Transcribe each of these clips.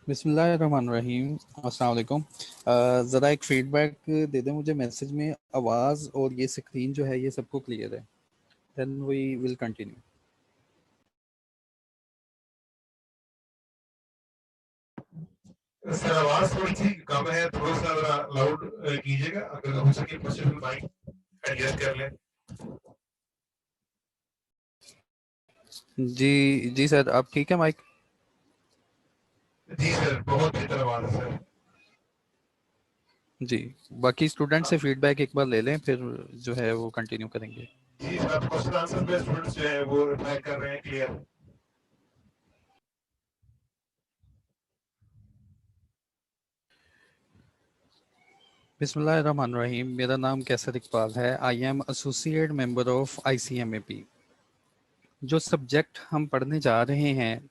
बिस्मिल्लाहिर्रहमानिर्रहीम। अस्सलाम वालेकुम। ज़रा एक फीडबैक दे दें मुझे मैसेज में, आवाज़ और ये स्क्रीन जो है ये सबको क्लियर है, then we will continue. Sir आवाज थोड़ी सी कम है, थोड़ा सा जरा लाउड कीजिएगा, अगर हो सके पॉसिबल माइक एडजस्ट कर लें। जी जी सर, आप ठीक है माइक? जी सर, बहुत बेहतर आवाज है सर। जी, बाकी स्टूडेंट से फीडबैक एक बार ले लें, फिर जो है वो कंटिन्यू करेंगे। जी सर, क्वेश्चन आंसर में स्टूडेंट्स जो है वो रिप्लाई कर रहे हैं क्लियर। बिस्मिल्लाहिर्रहमानिर्रहीम। मेरा नाम कैसर इकबाल है। I am associate member of ICMAP। जो सब्जेक्ट हम पढ़ने जा रहे हैं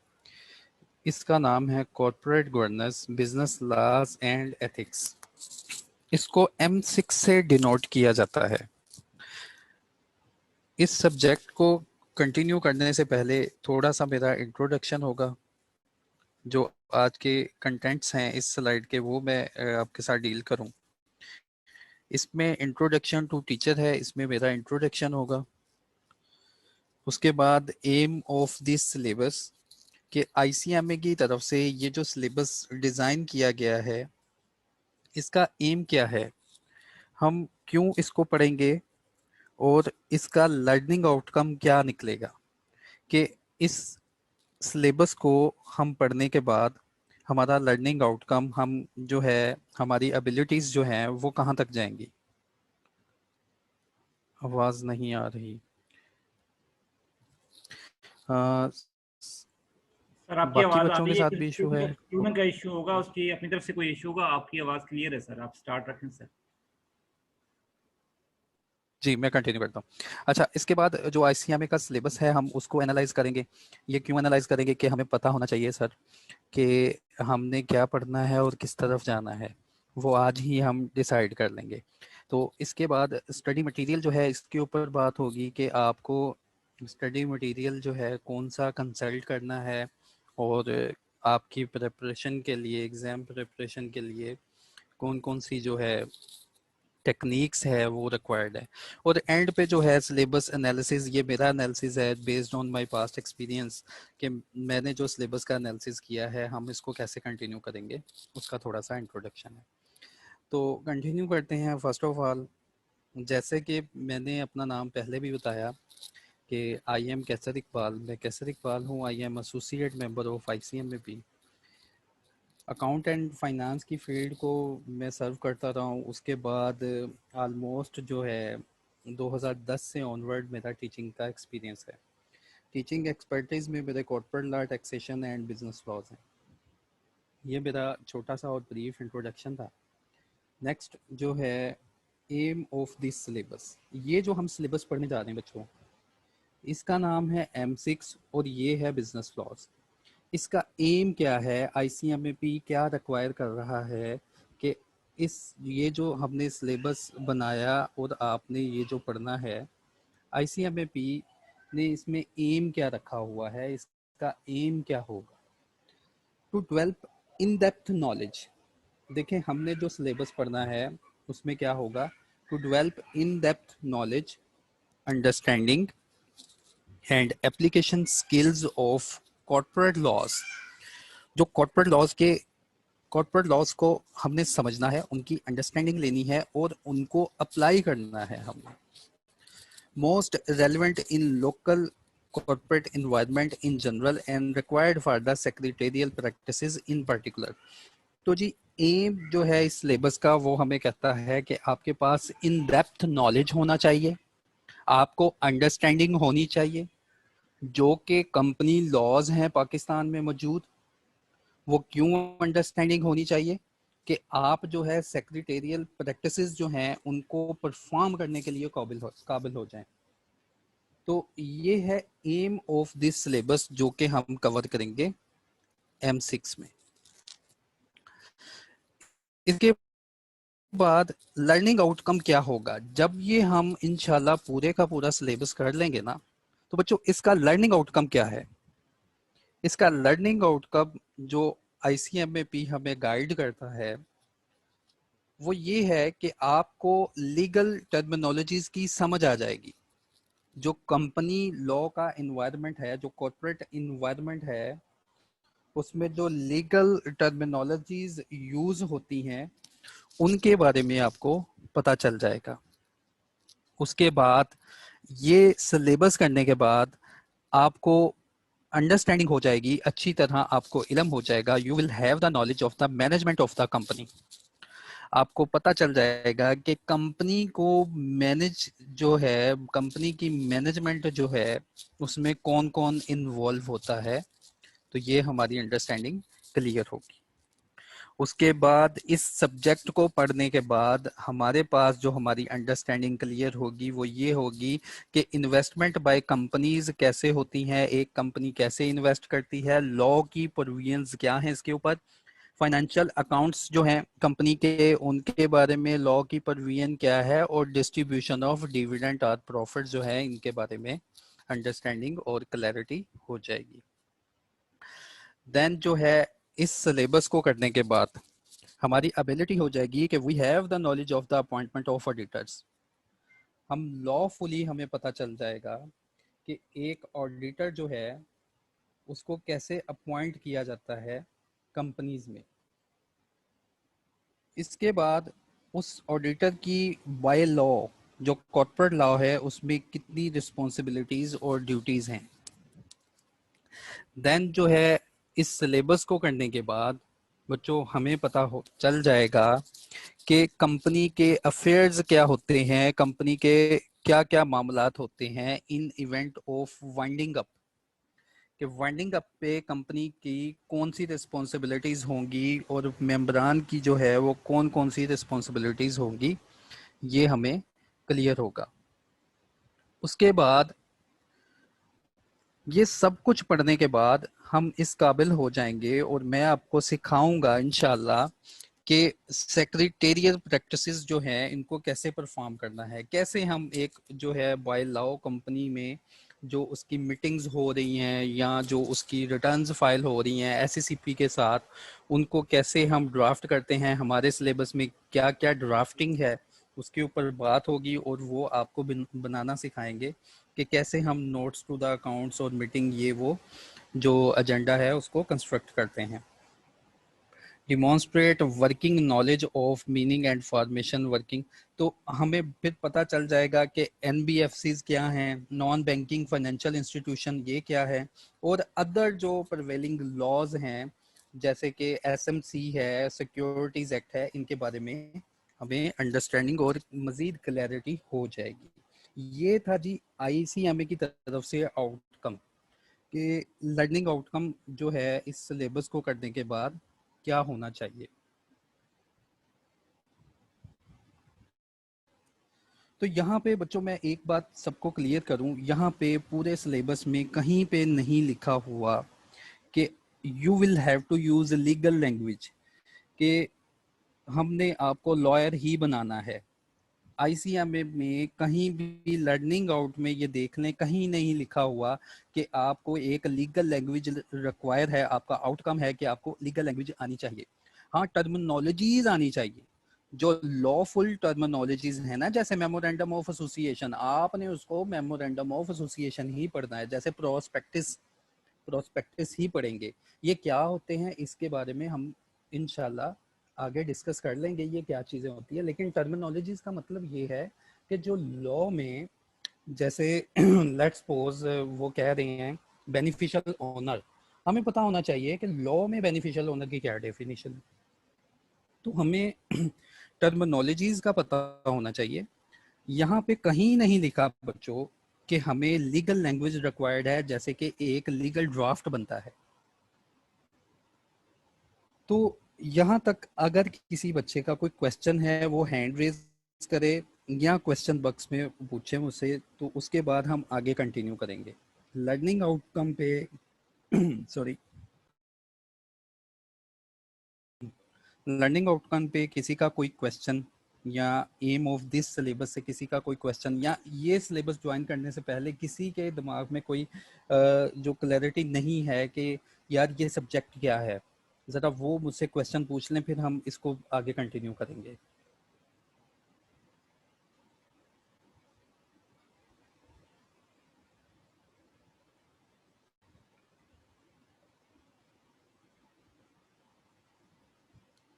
इसका नाम है corporate governance, business laws and ethics. इसको M6 से डिनोट किया जाता है। इस सब्जेक्ट को कंटिन्यू करने से पहले थोड़ा सा मेरा इंट्रोडक्शन होगा। जो आज के कंटेंट्स हैं इस स्लाइड के, वो मैं आपके साथ डील करूं। इसमें इंट्रोडक्शन टू टीचर है, इसमें मेरा इंट्रोडक्शन होगा। उसके बाद एम ऑफ दिस सिलेबस कि ICMA की तरफ से ये जो सिलेबस डिज़ाइन किया गया है इसका एम क्या है, हम क्यों इसको पढ़ेंगे और इसका लर्निंग आउटकम क्या निकलेगा। कि इस सिलेबस को हम पढ़ने के बाद हमारा लर्निंग आउटकम, हम जो है हमारी एबिलिटीज़ जो हैं वो कहाँ तक जाएंगी। आवाज़ नहीं आ रही। आ, सर आपकी बाकी आवाज आ बच्चों के रही है, साथ कि भी इशू है। स्टूडेंट का इशू होगा, उसकी अपनी तरफ से कोई इशू होगा। आपकी आवाज क्लियर है सर, आप स्टार्ट रखें सर। जी, मैं कंटिन्यू करता हूँ। अच्छा, इसके बाद जो ICMA का सिलेबस है हम उसको एनालाइज करेंगे। ये क्यों एनालाइज करेंगे कि हमें पता होना चाहिए सर कि हमने क्या पढ़ना है और किस तरफ जाना है, वो आज ही हम डिसाइड कर लेंगे। तो इसके बाद स्टडी मटेरियल जो है इसके ऊपर बात होगी कि आपको स्टडी मटेरियल जो है कौन सा कंसल्ट करना है और आपकी प्रिपरेशन के लिए, एग्ज़ाम प्रिपरेशन के लिए कौन कौन सी जो है टेक्निक्स है वो रिक्वायर्ड है। और एंड पे जो है सिलेबस एनालिसिस, ये मेरा एनालिसिस है based on my past experience कि मैंने जो सिलेबस का एनालिसिस किया है हम इसको कैसे कंटिन्यू करेंगे, उसका थोड़ा सा इंट्रोडक्शन है। तो कंटिन्यू करते हैं। फर्स्ट ऑफ ऑल, जैसे कि मैंने अपना नाम पहले भी बताया कि आई एम कैसर इकबाल, मैं कैसर इकबाल हूँ। आई am associate member of ICMAP। Account and finance की फील्ड को मैं सर्व करता रहा हूँ। उसके बाद ऑलमोस्ट जो है 2010 से ऑनवर्ड मेरा टीचिंग का एक्सपीरियंस है। टीचिंग एक्सपर्टीज़ में मेरे corporate law, taxation and business laws हैं। ये मेरा छोटा सा और ब्रीफ इंट्रोडक्शन था। नेक्स्ट जो है एम ऑफ दिस सिलेबस, ये जो हम सिलेबस पढ़ने जा रहे हैं बच्चों, इसका नाम है M6 और ये है बिजनेस लॉज। इसका एम क्या है, ICMAP क्या रिक्वायर कर रहा है कि इस ये जो हमने सिलेबस बनाया और आपने ये जो पढ़ना है, ICMAP ने इसमें एम क्या रखा हुआ है, इसका एम क्या होगा। To develop in depth knowledge. देखें, हमने जो सिलेबस पढ़ना है उसमें क्या होगा, to develop in depth knowledge, understanding and application skills of corporate laws. जो कॉर्पोरेट लॉज को हमने समझना है, उनकी अंडरस्टैंडिंग लेनी है और उनको अप्लाई करना है हमने। Most relevant in local corporate environment in general and required for the secretarial practices in particular. तो जी, एम जो है इस सिलेबस का वो हमें कहता है कि आपके पास इन डेप्थ नॉलेज होना चाहिए, आपको अंडरस्टैंडिंग होनी चाहिए जो कि कंपनी लॉज हैं पाकिस्तान में मौजूद। वो क्यों अंडरस्टैंडिंग होनी चाहिए कि आप जो है सेक्रेटेरियल प्रैक्टिसेस जो हैं उनको परफॉर्म करने के लिए काबिल हो जाएं। तो ये है एम ऑफ दिस सिलेबस जो कि हम कवर करेंगे M6 में। इसके बाद लर्निंग आउटकम क्या होगा, जब ये हम इंशाल्लाह पूरे का पूरा सिलेबस कर लेंगे ना, तो बच्चों इसका लर्निंग आउटकम क्या है। इसका लर्निंग आउटकम जो ICMAP हमें गाइड करता है वो ये है कि आपको लीगल टर्मिनोलॉजीज की समझ आ जाएगी। जो कंपनी लॉ का इन्वायरमेंट है, जो कॉर्पोरेट इन्वायरमेंट है, उसमें जो लीगल टर्मिनोलॉजीज यूज होती हैं उनके बारे में आपको पता चल जाएगा। उसके बाद ये सिलेबस करने के बाद आपको अंडरस्टैंडिंग हो जाएगी, अच्छी तरह आपको इल्म हो जाएगा। You will have the knowledge of the management of the company. आपको पता चल जाएगा कि कंपनी को मैनेज जो है, कंपनी की मैनेजमेंट जो है उसमें कौन कौन इन्वॉल्व होता है। तो ये हमारी अंडरस्टैंडिंग क्लियर होगी। उसके बाद इस सब्जेक्ट को पढ़ने के बाद हमारे पास जो हमारी अंडरस्टैंडिंग क्लियर होगी वो ये होगी कि इन्वेस्टमेंट बाय कंपनीज कैसे होती हैं, एक कंपनी कैसे इन्वेस्ट करती है, लॉ की प्रोविजंस क्या हैं इसके ऊपर, फाइनेंशियल अकाउंट्स जो हैं कंपनी के उनके बारे में लॉ की प्रोविजन क्या है, और डिस्ट्रीब्यूशन ऑफ डिविडेंड और प्रॉफिट जो है इनके बारे में अंडरस्टैंडिंग और क्लैरिटी हो जाएगी। देन जो है इस सिलेबस को करने के बाद हमारी एबिलिटी हो जाएगी कि we have the knowledge of the appointment of auditors. हम लॉफुली हमें पता चल जाएगा कि एक ऑडिटर जो है उसको कैसे अपॉइंट किया जाता है कंपनीज में। इसके बाद उस ऑडिटर की बाय लॉ जो कॉर्पोरेट लॉ है उसमें कितनी रिस्पॉन्सिबिलिटीज और ड्यूटीज हैं। देन जो है इस सिलेबस को करने के बाद बच्चों हमें पता हो चल जाएगा कि कंपनी के अफेयर्स क्या होते हैं, कंपनी के क्या क्या मामलात होते हैं इन इवेंट ऑफ वाइंडिंग अप। कि वाइंडिंग अप पे कंपनी की कौन सी रिस्पॉन्सिबिलिटीज होंगी और मेंबरान की जो है वो कौन कौन सी रिस्पॉन्सिबिलिटीज होंगी, ये हमें क्लियर होगा। उसके बाद ये सब कुछ पढ़ने के बाद हम इस काबिल हो जाएंगे और मैं आपको सिखाऊंगा इंशाल्लाह कि सेक्रेटेरियल प्रैक्टिसेस जो हैं इनको कैसे परफॉर्म करना है, कैसे हम एक जो है बाय लॉ कंपनी में जो उसकी मीटिंग्स हो रही हैं या जो उसकी रिटर्न्स फाइल हो रही हैं एससीसीपी के साथ, उनको कैसे हम ड्राफ्ट करते हैं। हमारे सिलेबस में क्या क्या ड्राफ्टिंग है उसके ऊपर बात होगी और वो आपको बनाना सिखाएंगे कि कैसे हम नोट्स टू द अकाउंट्स और मीटिंग ये वो जो एजेंडा है उसको कंस्ट्रक्ट करते हैं। Demonstrate working knowledge of meaning and formation working. तो हमें फिर पता चल जाएगा कि NBFCs क्या हैं, नॉन बैंकिंग फाइनेंशियल इंस्टीट्यूशन ये क्या है, और अदर जो प्रिवेलिंग लॉज हैं जैसे कि SMC है, सिक्योरिटीज एक्ट है, इनके बारे में हमें अंडरस्टैंडिंग और मजीद क्लैरिटी हो जाएगी। ये था जी ICMA की तरफ से आउटकम कि लर्निंग आउटकम जो है इस सिलेबस को करने के बाद क्या होना चाहिए। तो यहाँ पे बच्चों मैं एक बात सबको क्लियर करूँ, यहाँ पे पूरे सिलेबस में कहीं पे नहीं लिखा हुआ कि you will have to use legal language, कि हमने आपको लॉयर ही बनाना है। ICMA में कहीं भी लर्निंग आउट में ये देख लें, कहीं नहीं लिखा हुआ कि आपको एक लीगल लैंग्वेज रिक्वायर है, आपका आउटकम है कि आपको लीगल लैंग्वेज आनी चाहिए। हाँ, टर्मिनोलॉजीज आनी चाहिए, जो लॉफुल टर्मिनोलॉजीज है ना, जैसे मेमोरेंडम ऑफ एसोसिएशन, आपने उसको मेमोरेंडम ऑफ एसोसिएशन ही पढ़ना है। जैसे प्रोस्पेक्टिस ही पढ़ेंगे। ये क्या होते हैं इसके बारे में हम इंशाल्लाह आगे डिस्कस कर लेंगे ये क्या चीज़ें होती है। लेकिन टर्मिनोलॉजीज का मतलब ये है कि जो लॉ में जैसे लेट्स सपोज वो कह रहे हैं बेनिफिशियल ओनर, हमें पता होना चाहिए कि लॉ में बेनिफिशियल ओनर की क्या डेफिनेशन है। तो हमें टर्मिनोलॉजीज का पता होना चाहिए। यहाँ पे कहीं नहीं लिखा बच्चों कि हमें लीगल लैंग्वेज रिक्वायर्ड है, जैसे कि एक लीगल ड्राफ्ट बनता है। तो यहाँ तक अगर किसी बच्चे का कोई क्वेश्चन है वो हैंड रेज करे या क्वेश्चन बॉक्स में पूछे मुझसे, तो उसके बाद हम आगे कंटिन्यू करेंगे लर्निंग आउटकम पे। सॉरी, लर्निंग आउटकम पे किसी का कोई क्वेश्चन या एम ऑफ दिस सिलेबस से किसी का कोई क्वेश्चन, या ये सिलेबस ज्वाइन करने से पहले किसी के दिमाग में कोई जो क्लैरिटी नहीं है कि यार ये सब्जेक्ट क्या है, ज़रा वो मुझसे क्वेश्चन पूछ लें, फिर हम इसको आगे कंटिन्यू करेंगे।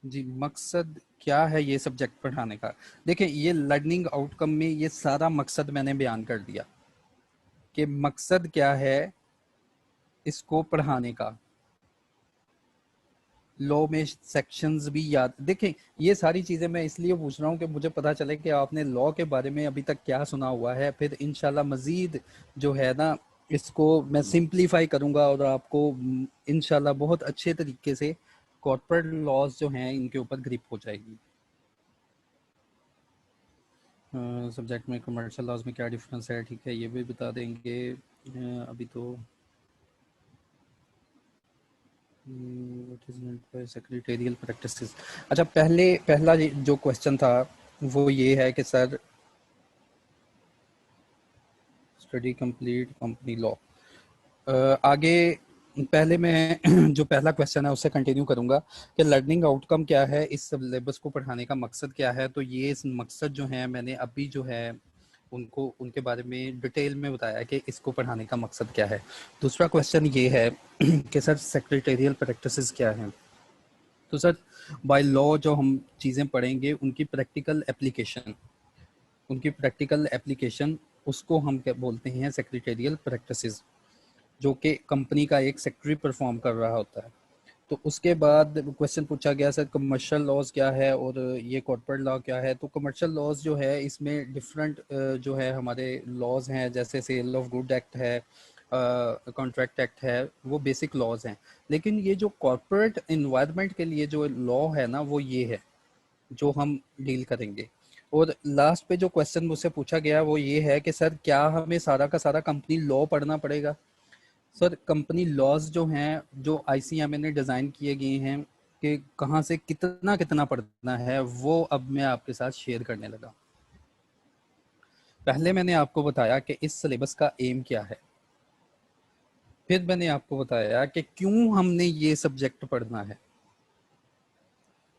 जी, मकसद क्या है ये सब्जेक्ट पढ़ाने का? देखिए, ये लर्निंग आउटकम में ये सारा मकसद मैंने बयान कर दिया कि मकसद क्या है इसको पढ़ाने का। लॉ में सेक्शंस भी याद, देखें ये सारी चीज़ें मैं इसलिए पूछ रहा हूँ कि मुझे पता चले कि आपने लॉ के बारे में अभी तक क्या सुना हुआ है, फिर इंशाल्लाह मज़ीद जो है ना इसको मैं सिंप्लीफाई करूँगा और आपको इंशाल्लाह बहुत अच्छे तरीके से कॉर्पोरेट लॉज जो हैं इनके ऊपर ग्रिप हो जाएगी। सब्जेक्ट में कमर्शियल लॉज में क्या डिफरेंस है, ठीक है, ये भी बता देंगे। अभी तो what is meant by secretarial practices. अच्छा, पहला जो क्वेश्चन था वो ये है कि sir study complete company law. आगे पहले मैं जो पहला क्वेश्चन है उससे कंटिन्यू करूंगा कि लर्निंग आउटकम क्या है, इस सिलेबस को पढ़ाने का मकसद क्या है। तो ये इस मकसद जो है मैंने अभी जो है उनको उनके बारे में डिटेल में बताया कि इसको पढ़ाने का मकसद क्या है। दूसरा क्वेश्चन ये है कि सर सेक्रेटेरियल प्रैक्टिसेस क्या हैं। तो सर बाय लॉ जो हम चीज़ें पढ़ेंगे उनकी प्रैक्टिकल एप्लीकेशन उसको हम क्या बोलते हैं, सेक्रेटेरियल प्रैक्टिसेस, जो कि कंपनी का एक सेक्रेटरी परफॉर्म कर रहा होता है। तो उसके बाद क्वेश्चन पूछा गया सर कमर्शियल लॉज क्या है और ये कॉर्पोरेट लॉ क्या है। तो कमर्शियल लॉज जो है इसमें डिफरेंट जो है हमारे लॉज हैं, जैसे सेल ऑफ गुड एक्ट है, कॉन्ट्रैक्ट एक्ट है, वो बेसिक लॉज हैं। लेकिन ये जो कॉर्पोरेट इन्वायरमेंट के लिए जो लॉ है ना वो ये है जो हम डील करेंगे। और लास्ट पे जो क्वेश्चन मुझसे पूछा गया वो ये है कि सर क्या हमें सारा का सारा कंपनी लॉ पढ़ना पड़ेगा। सर कंपनी लॉज जो हैं जो आईसीएमए ने डिज़ाइन किए गए हैं कि कहाँ से कितना कितना पढ़ना है वो अब मैं आपके साथ शेयर करने लगा। पहले मैंने आपको बताया कि इस सिलेबस का एम क्या है, फिर मैंने आपको बताया कि क्यों हमने ये सब्जेक्ट पढ़ना है,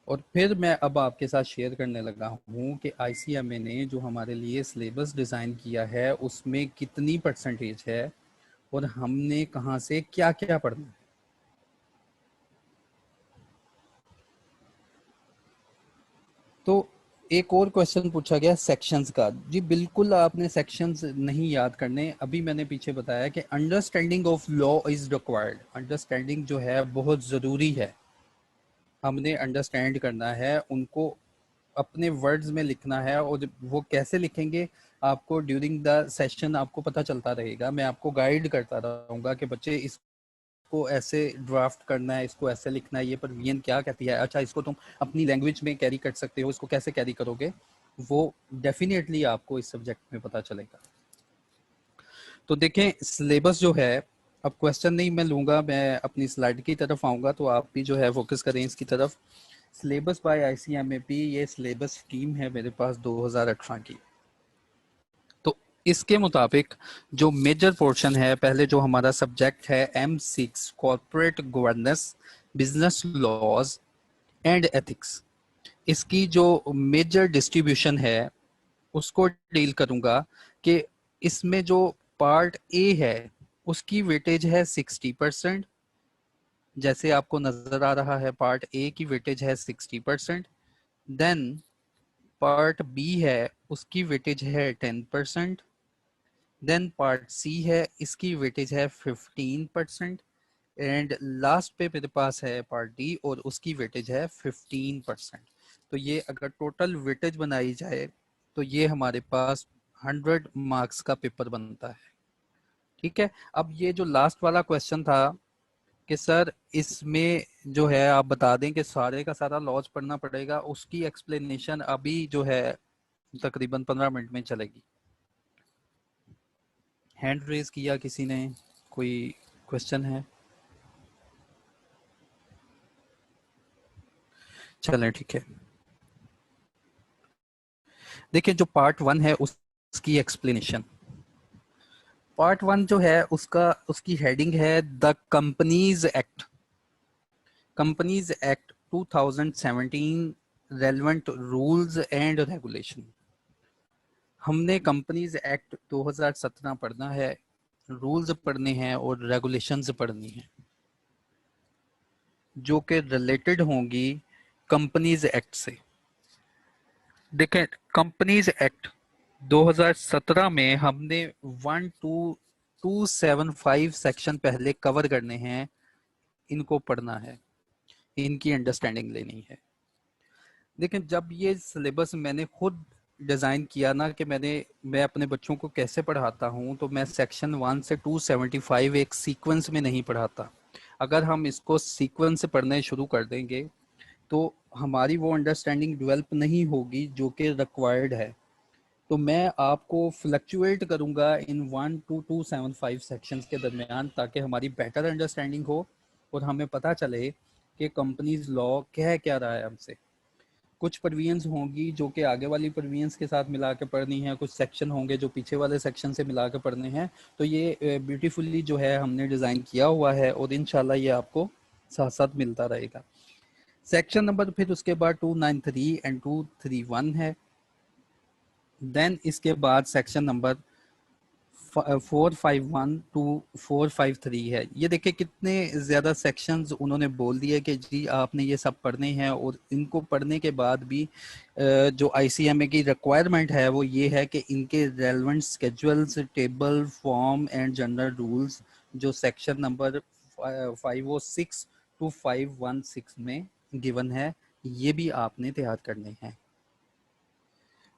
और फिर मैं अब आपके साथ शेयर करने लगा हूँ कि आईसीएमए ने जो हमारे लिए सिलेबस डिज़ाइन किया है उसमें कितनी परसेंटेज है और हमने कहाँ से क्या क्या पढ़ना है। तो एक और क्वेश्चन पूछा गया सेक्शंस का। जी बिल्कुल आपने सेक्शंस नहीं याद करने, अभी मैंने पीछे बताया कि understanding of law is required. Understanding जो है बहुत ज़रूरी है, हमने अंडरस्टैंड करना है उनको, अपने वर्ड्स में लिखना है। और वो कैसे लिखेंगे आपको ड्यूरिंग द सेशन आपको पता चलता रहेगा। मैं आपको गाइड करता रहूँगा कि बच्चे इसको ऐसे ड्राफ्ट करना है, इसको ऐसे लिखना है, ये परवीन क्या कहती है, अच्छा इसको तुम अपनी लैंग्वेज में कैरी कर सकते हो, इसको कैसे कैरी करोगे, वो डेफिनेटली आपको इस सब्जेक्ट में पता चलेगा। तो देखें सिलेबस जो है, अब क्वेश्चन नहीं मैं लूँगा, मैं अपनी स्लाइड की तरफ आऊँगा तो आप भी जो है फोकस करें इसकी तरफ। सिलेबस बाय आईसीएमएपी, ये सिलेबस स्कीम है मेरे पास 2018 की। तो इसके मुताबिक जो मेजर पोर्शन है, पहले जो हमारा सब्जेक्ट है M6 corporate governance, business laws and ethics, इसकी जो मेजर डिस्ट्रीब्यूशन है उसको डील करूंगा कि इसमें जो पार्ट ए है उसकी वेटेज है 60%, जैसे आपको नजर आ रहा है पार्ट ए की वेटेज है 60%। देन पार्ट बी है उसकी वेटेज है 10%। देन पार्ट सी है इसकी वेटेज है 15%। एंड लास्ट पे मेरे पास है पार्ट डी और उसकी वेटेज है 15%। तो ये अगर टोटल वेटेज बनाई जाए तो ये हमारे पास 100 मार्क्स का पेपर बनता है। ठीक है, अब ये जो लास्ट वाला क्वेश्चन था कि सर इसमें जो है आप बता दें कि सारे का सारा लॉज पढ़ना पड़ेगा, उसकी एक्सप्लेनेशन अभी जो है तकरीबन 15 मिनट में चलेगी। हैंड रेज किया किसी ने, कोई क्वेश्चन है? चलें ठीक है। देखिए जो पार्ट 1 है उसकी एक्सप्लेनेशन, पार्ट 1 जो है उसका उसकी हेडिंग है the companies act. Companies act 2017 relevant rules and regulation. हमने कंपनीज एक्ट 2017 पढ़ना है, रूल्स पढ़ने हैं और रेगुलेशंस पढ़नी है जो कि रिलेटेड होंगी कंपनीज एक्ट से। देखें, कंपनीज एक्ट 2017 में हमने 12275 सेक्शन पहले कवर करने हैं, इनको पढ़ना है, इनकी अंडरस्टैंडिंग लेनी है। लेकिन जब ये सिलेबस मैंने खुद डिज़ाइन किया ना कि मैं अपने बच्चों को कैसे पढ़ाता हूँ, तो मैं सेक्शन 1 से 275 एक सीक्वेंस में नहीं पढ़ाता। अगर हम इसको सीक्वेंस से पढ़ने शुरू कर देंगे तो हमारी वो अंडरस्टैंडिंग डेवलप नहीं होगी जो कि रिक्वायर्ड है। तो मैं आपको फ्लक्चुएट करूँगा इन 1 to 275 सेक्शंस के दरमियान, ताकि हमारी बेटर अंडरस्टैंडिंग हो और हमें पता चले कि कंपनीज लॉ कह क्या रहा है हमसे। कुछ प्रोविजंस होंगी जो कि आगे वाली प्रोविजंस के साथ मिला के पढ़नी है, कुछ सेक्शन होंगे जो पीछे वाले सेक्शन से मिला के पढ़ने हैं। तो ये ब्यूटीफुली जो है हमने डिज़ाइन किया हुआ है और इंशाल्लाह ये आपको साथ साथ मिलता रहेगा। सेक्शन नंबर फिर उसके बाद 293 एंड 231 है। देन इसके बाद सेक्शन नंबर 451 टू 453 है। ये देखिए कितने ज़्यादा सेक्शंस उन्होंने बोल दिए कि जी आपने ये सब पढ़ने हैं, और इनको पढ़ने के बाद भी जो आईसीएमए की रिक्वायरमेंट है वो ये है कि इनके relevant schedules, table, form and general rules जो सेक्शन नंबर 506 टू 516 में गिवन है, ये भी आपने तैयार करने हैं।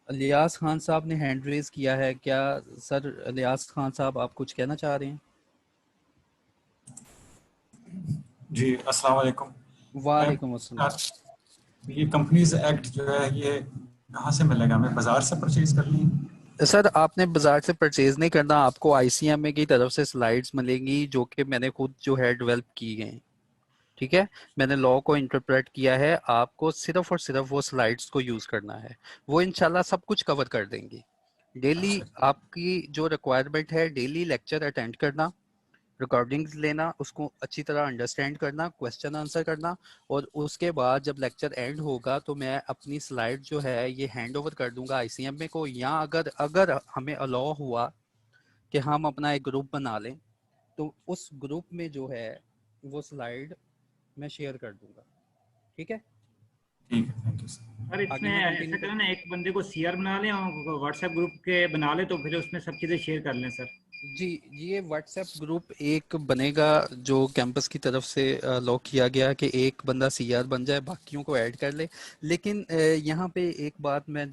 इलियास खान साहब ने हैंड रेज किया है, क्या सर इलियास खान साहब आप कुछ कहना चाह रहे हैं? जी अस्सलाम वालेकुम। वालेकुम अस्सलाम। ये कंपनीज एक्ट जो है ये कहाँ से मिलेगा? हमें बाजार से परचेज करनी है? सर आपने बाजार से परचेज नहीं करना, आपको आईसीएमए की तरफ से स्लाइड्स मिलेंगी जो कि मैंने खुद जो है डेवलप की गई। ठीक है, मैंने लॉ को इंटरप्रेट किया है, आपको सिर्फ और सिर्फ वो स्लाइड्स को यूज करना है, वो इंशाल्लाह सब कुछ कवर कर देंगी। डेली आपकी जो रिक्वायरमेंट है, डेली लेक्चर अटेंड करना, रिकॉर्डिंग्स लेना, उसको अच्छी तरह अंडरस्टैंड करना, क्वेश्चन आंसर करना, और उसके बाद जब लेक्चर एंड होगा तो मैं अपनी स्लाइड जो है ये हैंड ओवर कर दूंगा आईसीएमए को, या अगर अगर हमें अलाउ हुआ कि हम अपना एक ग्रुप बना लें तो उस ग्रुप में जो है वो स्लाइड मैं शेयर कर दूंगा। ठीक है, ठीक है, थैंक यू सर। सर इसमें ऐसा करें ना, एक बंदे को सीआर बना लें और व्हाट्सएप ग्रुप के बना ले, तो फिर उसमें सब चीज़ें शेयर कर लें सर। जी ये व्हाट्सएप ग्रुप एक बनेगा जो कैंपस की तरफ से लॉक किया गया कि एक बंदा सीआर बन जाए, बाकियों को ऐड कर ले। लेकिन यहाँ पे एक बात मैं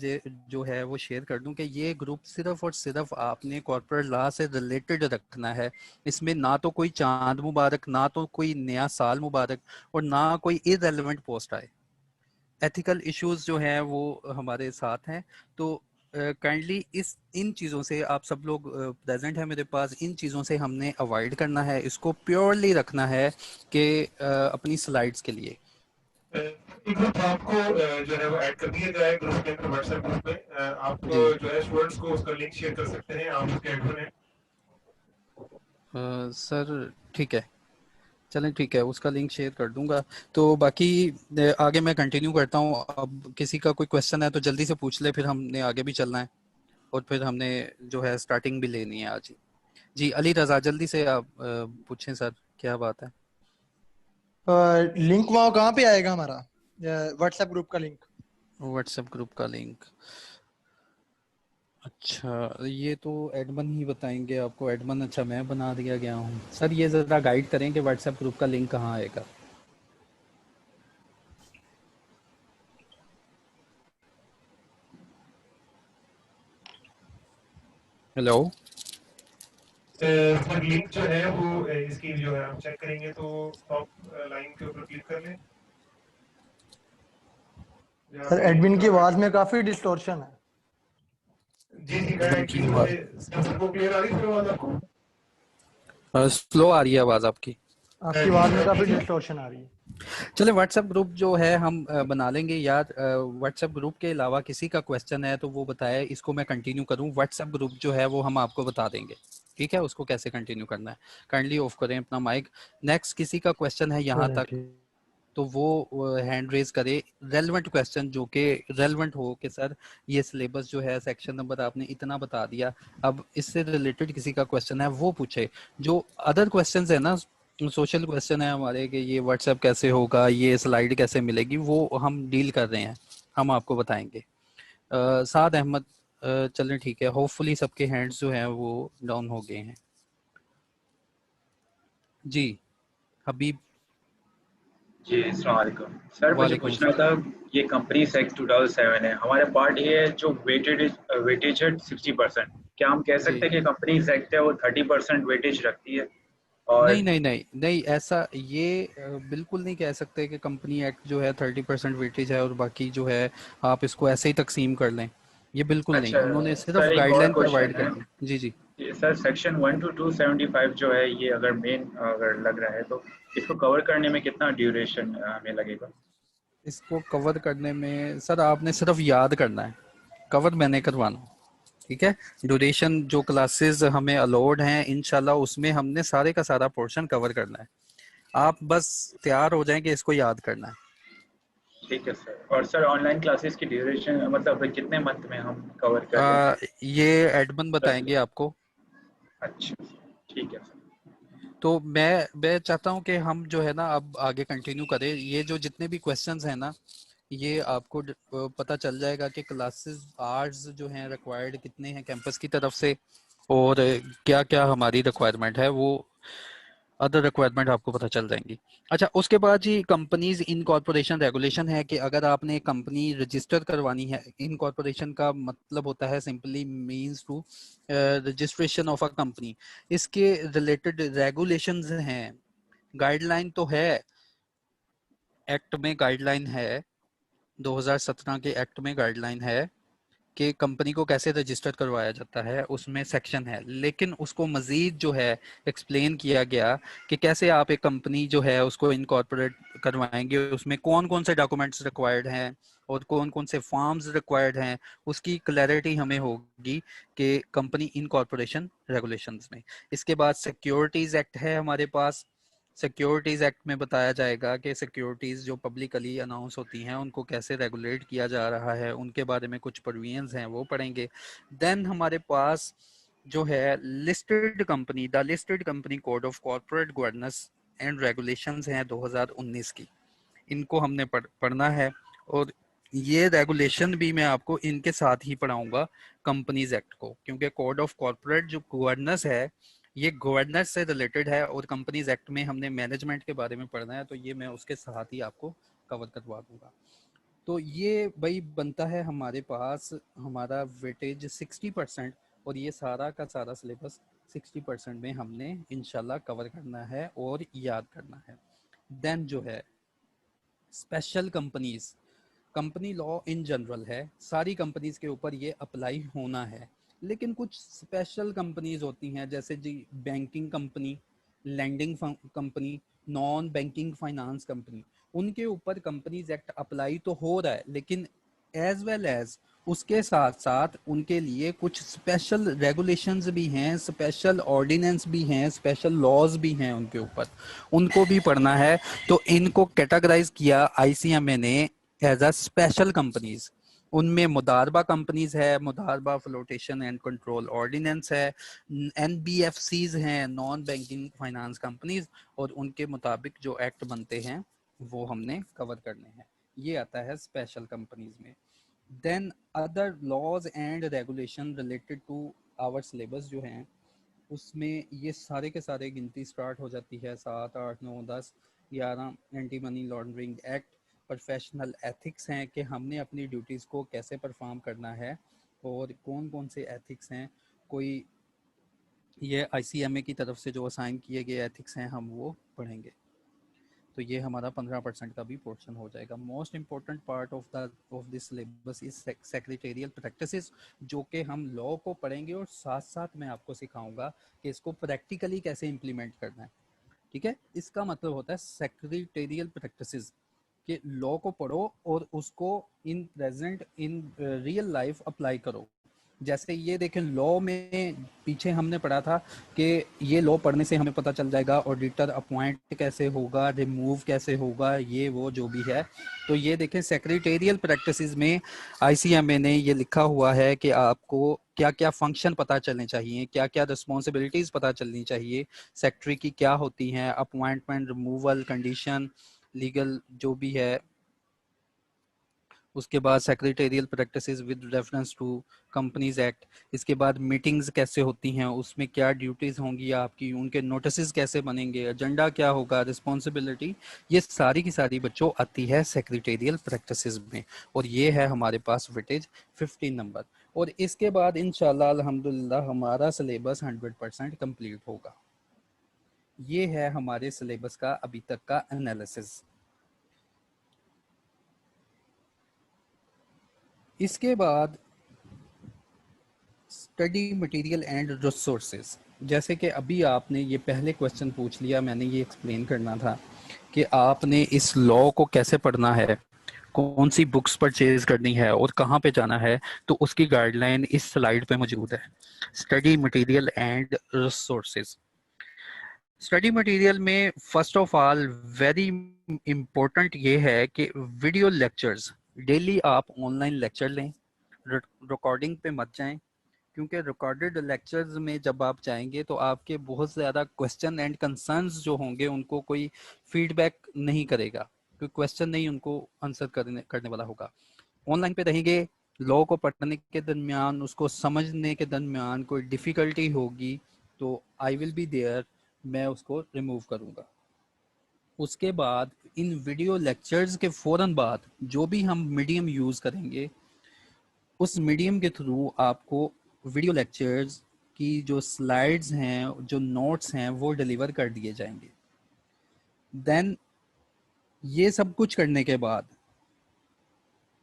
जो है वो शेयर कर दूं कि ये ग्रुप सिर्फ और सिर्फ आपने कॉर्पोरेट लॉ से रिलेटेड रखना है। इसमें ना तो कोई चांद मुबारक, ना तो कोई नया साल मुबारक, और ना कोई इररेलेवेंट पोस्ट आए। एथिकल इश्यूज जो हैं वो हमारे साथ हैं। तो काइंडली इन चीज़ों से आप सब लोग प्रेजेंट है मेरे पास, इन चीज़ों से हमने अवॉइड करना है, इसको प्योरली रखना है कि अपनी स्लाइड्स के लिए। एक ग्रुप आपको जो है वो ऐड कर दिया गया है ग्रुप के अंदर, व्हाट्सएप ग्रुप में। आप जो है स्टूडेंट्स को उसका लिंक शेयर कर सकते हैं, आप उसके एडमिन हैं। सर ठीक है, चलें ठीक है, उसका लिंक शेयर कर दूंगा। तो बाकी आगे मैं कंटिन्यू करता हूँ। अब किसी का कोई क्वेश्चन है तो जल्दी से पूछ ले, फिर हमने आगे भी चलना है और फिर हमने जो है स्टार्टिंग भी लेनी है आज ही। जी अली रजा जल्दी से आप पूछें सर, क्या बात है? लिंक वहाँ कहाँ पे आएगा हमारा व्हाट्सएप ग्रुप का लिंक? व्हाट्सएप ग्रुप का लिंक, अच्छा ये तो एडमन ही बताएंगे आपको। एडमन, अच्छा मैं बना दिया गया हूँ सर। ये ज़रा गाइड करें कि व्हाट्सएप ग्रुप का लिंक कहाँ आएगा। हेलो सर लिंक जो है वो इसकी जो है आप चेक करेंगे तो टॉप लाइन के ऊपर क्लिक कर लें। सर एडमिन की आवाज में काफी डिस्टॉर्शन है। जी जी मैं एक्चुअली सबको क्लियर आ रही है आवाज आपको? स्लो आ रही है आवाज़ आपकी आवाज में काफी डिस्टॉर्शन आ रही है। चले व्हाट्सएप ग्रुप जो है हम बना लेंगे यार। व्हाट्सएप ग्रुप के अलावा किसी का क्वेश्चन है तो वो बताए, इसको मैं कंटिन्यू करूं। व्हाट्सएप ग्रुप जो है वो हम आपको बता देंगे, ठीक है, उसको कैसे कंटिन्यू करना है। काइंडली ऑफ करें अपना माइक। नेक्स्ट किसी का क्वेश्चन है यहाँ तक? तो वो हैंड रेज करे, रेलेवेंट क्वेश्चन जो कि रेलेवेंट हो कि सर ये सिलेबस जो है सेक्शन नंबर आपने इतना बता दिया, अब इससे रिलेटेड किसी का क्वेश्चन है वो पूछे। जो अदर क्वेश्चंस है ना, सोशल क्वेश्चन है हमारे कि ये व्हाट्सएप कैसे होगा, ये स्लाइड कैसे मिलेगी, वो हम डील कर रहे हैं, हम आपको बताएंगे। साद अहमद, चलें ठीक है, होपफुली सबके हैंड्स जो हैं वो डाउन हो गए हैं। जी हबीब। जी अस्सलाम वालेकुम सर, मुझे वालेकुम पूछना था, ये कंपनी सेक्स 2007 है, हमारे पार्ट ये है जो वेटेज है 60%, क्या हम कह जी सकते हैं कि कंपनी सेक्ट है वो 30% वेटेज रखती है? और नहीं नहीं नहीं नहीं, ऐसा ये बिल्कुल नहीं कह सकते कि कंपनी एक्ट जो है 30% वेटेज है और बाकी जो है आप इसको ऐसे ही तकसीम कर लें, ये बिल्कुल नहीं, अच्छा उन्होंने सिर्फ सर, एक और गाइडलाइन क्वेश्चन प्रोवाइड है। करनी है। जी जी। ये सर सेक्शन 1 to 275 जो है, ये अगर मेन अगर लग रहा है तो इसको कवर करने में कितना ड्यूरेशन हमें लगेगा? इसको कवर करने में सर आपने सिर्फ याद करना है, कवर मैंने करवाना, ठीक है। ड्यूरेशन जो क्लासेस हमें अलाउड हैं इंशाल्लाह उसमें हमने सारे का सारा पोर्शन कवर करना है, आप बस तैयार हो जाएं कि इसको याद करना है। ठीक है सर। और सर ऑनलाइन क्लासेस की ड्यूरेशन मतलब कितने मंथ में हम कवर कर लेंगे? ये एडमिन बताएंगे आपको। अच्छा, ठीक है सर। तो मैं चाहता हूं कि हम जो है ना अब आगे कंटिन्यू करें, ये जो जितने भी क्वेश्चंस हैं ना ये आपको पता चल जाएगा कि क्लासेस आवर्स जो हैं रिक्वायर्ड कितने हैं कैंपस की तरफ से, और क्या क्या हमारी रिक्वायरमेंट है, वो अदर रिक्वायरमेंट आपको पता चल जाएंगी। अच्छा, उसके बाद जी कंपनीज इनकॉर्पोरेशन रेगुलेशन है कि अगर आपने कंपनी रजिस्टर करवानी है, इनकॉर्पोरेशन का मतलब होता है simply means to registration of a company, इसके रिलेटेड रेगुलेशंस हैं, गाइडलाइन तो है, एक्ट में गाइडलाइन है, 2017 के एक्ट में गाइडलाइन है कि कंपनी को कैसे रजिस्टर करवाया जाता है, उसमें सेक्शन है, लेकिन उसको मजीद जो है एक्सप्लेन किया गया कि कैसे आप एक कंपनी जो है उसको इनकॉर्पोरेट करवाएंगे, उसमें कौन कौन से डॉक्यूमेंट्स रिक्वायर्ड हैं और कौन कौन से फॉर्म्स रिक्वायर्ड हैं, उसकी क्लैरिटी हमें होगी कि कंपनी इनकॉर्पोरेशन रेगुलेशंस में। इसके बाद सिक्योरिटीज एक्ट है हमारे पास, सिक्योरिटीज एक्ट में बताया जाएगा कि सिक्योरिटीज जो पब्लिकली अनाउंस होती हैं उनको कैसे रेगुलेट किया जा रहा है, उनके बारे में कुछ प्रोविजंस हैं वो पढ़ेंगे। देन हमारे पास जो है listed company, the listed company code of corporate governance and regulations हैं 2019 की, इनको हमने पढ़ना है, और ये रेगुलेशन भी मैं आपको इनके साथ ही पढ़ाऊंगा कंपनीज एक्ट को, क्योंकि कोड ऑफ कॉर्पोरेट जो गवर्नेंस है ये गवर्नेंस से रिलेटेड है और कंपनीज एक्ट में हमने मैनेजमेंट के बारे में पढ़ना है, तो ये मैं उसके साथ ही आपको कवर करवा दूंगा। तो ये भाई बनता है हमारे पास हमारा वेटेज 60%, और ये सारा का सारा सिलेबस 60% में हमने इंशाल्लाह कवर करना है और याद करना है। देन जो है special companies, company law in general है, सारी कंपनीज के ऊपर ये अप्लाई होना है, लेकिन कुछ स्पेशल कंपनीज होती हैं जैसे जी banking company, lending company, non banking finance company, उनके ऊपर कंपनीज एक्ट अप्लाई तो हो रहा है, लेकिन एज वेल एज उसके साथ साथ उनके लिए कुछ स्पेशल रेगुलेशंस भी हैं, स्पेशल ऑर्डिनेंस भी हैं, स्पेशल लॉज भी हैं उनके ऊपर, उनको भी पढ़ना है। तो इनको कैटेगराइज किया आईसीएमए ने एज अ स्पेशल कंपनीज, उनमें मुदारबा कंपनीज है, मुदारबा फ्लोटेशन एंड कंट्रोल ऑर्डिनेंस है, एनबीएफसीज हैं, नॉन बैंकिंग फाइनेंस कंपनीज, और उनके मुताबिक जो एक्ट बनते हैं वो हमने कवर करने हैं, ये आता है स्पेशल कंपनीज में। Then other laws and regulation related to our syllabus जो हैं उसमें ये सारे के सारे गिनती स्टार्ट हो जाती है 7, 8, 9, 10, 11, anti money laundering act, professional ethics हैं कि हमने अपनी ड्यूटीज़ को कैसे परफॉर्म करना है और कौन कौन से एथिक्स हैं, कोई ये आईसीएमए की तरफ से जो असाइन किए गए एथिक्स हैं हम वो पढ़ेंगे। तो ये हमारा 15% का भी पोर्शन हो जाएगा। Most important part of this syllabus is secretarial practices, जो कि हम लॉ को पढ़ेंगे और साथ साथ मैं आपको सिखाऊंगा कि इसको प्रैक्टिकली कैसे इम्प्लीमेंट करना है, ठीक है। इसका मतलब होता है सेक्रेटेरियल प्रैक्टिसेस कि लॉ को पढ़ो और उसको in present in real life apply करो, जैसे ये देखें, लॉ में पीछे हमने पढ़ा था कि ये लॉ पढ़ने से हमें पता चल जाएगा ऑडिटर अपॉइंट कैसे होगा, रिमूव कैसे होगा, ये वो जो भी है। तो ये देखें, सेक्रेटेरियल प्रैक्टिसेस में आईसीएमए ने ये लिखा हुआ है कि आपको क्या क्या फंक्शन पता चलने चाहिए, क्या क्या रिस्पॉन्सिबिलिटीज पता चलनी चाहिए, सेक्रेटरी की क्या होती हैं, अपॉइंटमेंट, रिमूवल, कंडीशन, लीगल जो भी है। उसके बाद secretarial practices with reference to companies act. इसके बाद मीटिंग्स कैसे होती हैं, उसमें क्या ड्यूटीज होंगी आपकी, उनके नोटिस कैसे बनेंगे, एजेंडा क्या होगा, रिस्पॉन्सिबिलिटी, ये सारी की सारी बच्चों आती है सेक्रेटेरियल प्रैक्टिसेस में। और ये है हमारे पास वेटेज 15 नंबर। और इसके बाद इंशाल्लाह अल्हम्दुलिल्लाह हमारा सिलेबस 100% कंप्लीट होगा। ये है हमारे सिलेबस का अभी तक का एनालिसिस। इसके बाद स्टडी मटेरियल एंड रिसोर्सेज। जैसे कि अभी आपने ये पहले क्वेश्चन पूछ लिया, मैंने ये एक्सप्लेन करना था कि आपने इस लॉ को कैसे पढ़ना है, कौन सी बुक्स परचेज करनी है और कहाँ पे जाना है। तो उसकी गाइडलाइन इस स्लाइड पे मौजूद है। Study material and resources. Study material में first of all very important ये है कि वीडियो लेक्चर्स, डेली आप ऑनलाइन लेक्चर लें, रिकॉर्डिंग पे मत जाएं, क्योंकि रिकॉर्डेड लेक्चर्स में जब आप जाएंगे तो आपके बहुत ज़्यादा क्वेश्चन एंड कंसर्न्स जो होंगे उनको कोई फीडबैक नहीं करेगा, कोई क्वेश्चन नहीं उनको आंसर करने वाला होगा। ऑनलाइन पे रहेंगे, लॉ को पढ़ने के दरमियान, उसको समझने के दरमियान कोई डिफ़िकल्टी होगी तो आई विल बी देयर, मैं उसको रिमूव करूँगा। उसके बाद इन वीडियो लेक्चर्स के फ़ौरन बाद जो भी हम मीडियम यूज़ करेंगे, उस मीडियम के थ्रू आपको वीडियो लेक्चर्स की जो स्लाइड्स हैं, जो नोट्स हैं, वो डिलीवर कर दिए जाएंगे। देन ये सब कुछ करने के बाद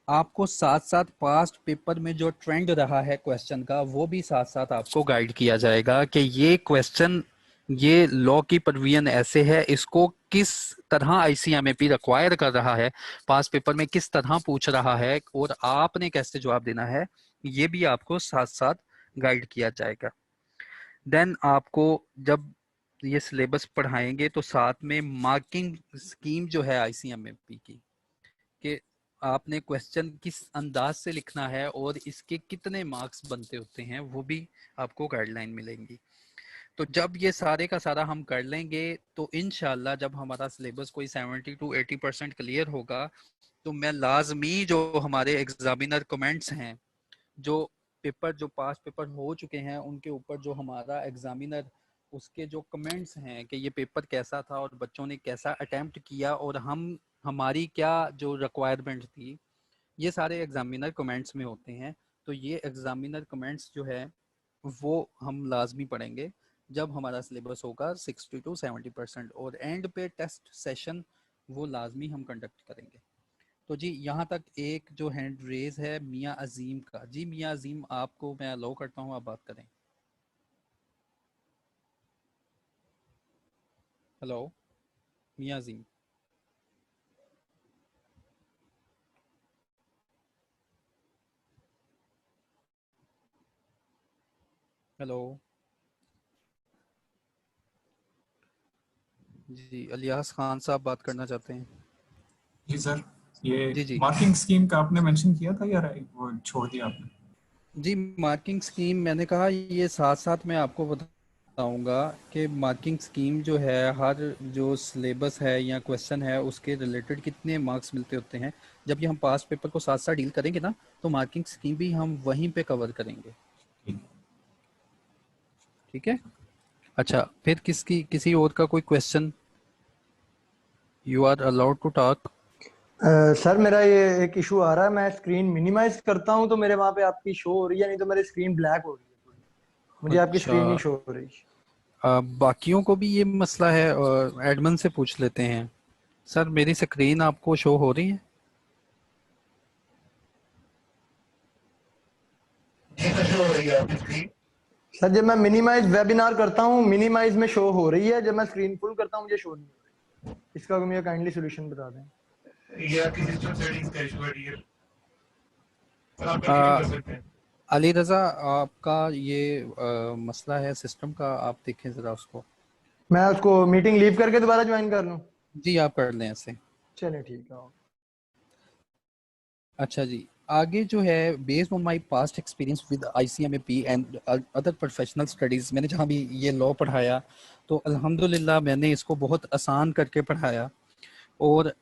आपको साथ साथ पास्ट पेपर में जो ट्रेंड रहा है क्वेश्चन का, वो भी साथ साथ आपको गाइड किया जाएगा कि ये क्वेश्चन, ये लॉ की प्रोविजन ऐसे है, इसको किस तरह आईसीएमएपी रिक्वायर कर रहा है, पास्ट पेपर में किस तरह पूछ रहा है और आपने कैसे जवाब देना है, ये भी आपको साथ साथ गाइड किया जाएगा। देन आपको जब ये सिलेबस पढ़ाएंगे तो साथ में मार्किंग स्कीम जो है आईसीएमएपी की, कि आपने क्वेश्चन किस अंदाज से लिखना है और इसके कितने मार्क्स बनते होते हैं, वो भी आपको गाइडलाइन मिलेंगी। तो जब ये सारे का सारा हम कर लेंगे तो इंशाल्लाह जब हमारा सिलेबस कोई 70 to 80% क्लियर होगा तो मैं लाजमी जो हमारे एग्जामिनर कमेंट्स हैं, जो पेपर, जो पास पेपर हो चुके हैं, उनके ऊपर जो हमारा एग्जामिनर, उसके जो कमेंट्स हैं कि ये पेपर कैसा था और बच्चों ने कैसा अटेम्प्ट किया और हमारी क्या जो रिक्वायरमेंट थी, ये सारे एग्जामिनर कमेंट्स में होते हैं। तो ये एग्जामिनर कमेंट्स जो है वो हम लाजमी पढ़ेंगे जब हमारा सिलेबस होगा 60 to 70%। और एंड पे टेस्ट सेशन वो लाजमी हम कंडक्ट करेंगे। तो जी यहाँ तक एक जो हैंड रेज है मियाँ अजीम का। जी मियाँ अजीम, आपको मैं अलाउ करता हूँ, आप बात करें। हेलो मियाँ अजीम। हेलो जी, अलियास खान साहब बात करना चाहते हैं। जी सर, ये जी जी मार्किंग स्कीम का आपने मेंशन किया था या वो छोड़ दिया आपने? जी, मार्किंग स्कीम मैंने कहा ये साथ साथ मैं आपको बताऊंगा कि मार्किंग स्कीम जो है, हर जो सिलेबस है या क्वेश्चन है उसके रिलेटेड कितने मार्क्स मिलते होते हैं। जब ये हम पास्ट पेपर को साथ साथ डील करेंगे ना, तो मार्किंग स्कीम भी हम वहीं पे कवर करेंगे। ठीक है। अच्छा, फिर किसी और का कोई question? You are allowed to talk. Sir मेरा ये एक इशू आ रहा है, मैं स्क्रीन मिनिमाइज करता हूँ तो मेरे वहाँ पे आपकी शो हो रही है, नहीं तो मेरी स्क्रीन ब्लैक हो रही है पूरी। मुझे आपकी स्क्रीन नहीं शो हो रही। बाकियों को भी ये मसला है, एडमिन से पूछ लेते हैं। सर मेरी स्क्रीन आपको शो हो रही है? शो हो रही है आपकी स्क्रीन? सर जब मैं मिनिमाइज वेबिनार करता हूँ, मिनिमाइज में शो हो रही है, जब मैं स्क्रीन फुल करता हूँ मुझे शो नहीं हो रही। इसका मुझे काइंडली सोल्यूशन बता दें। ये आपकी सिस्टम सेटिंग्स का इशू है डियर, आप कंटिन्यू कर सकते हैं। अली रजा, आपका ये मसला है सिस्टम का, आप देखें ज़रा उसको। मैं उसको मीटिंग लीव करके दोबारा ज्वाइन कर लूँ? जी आप कर लें ऐसे। चलिए ठीक है। अच्छा जी, आगे जो है based on my past experience with ICMAP and other professional studies, मैंने जहाँ भी ये लॉ पढ़ाया तो अल्हम्दुलिल्लाह मैंने इसको बहुत आसान करके पढ़ाया और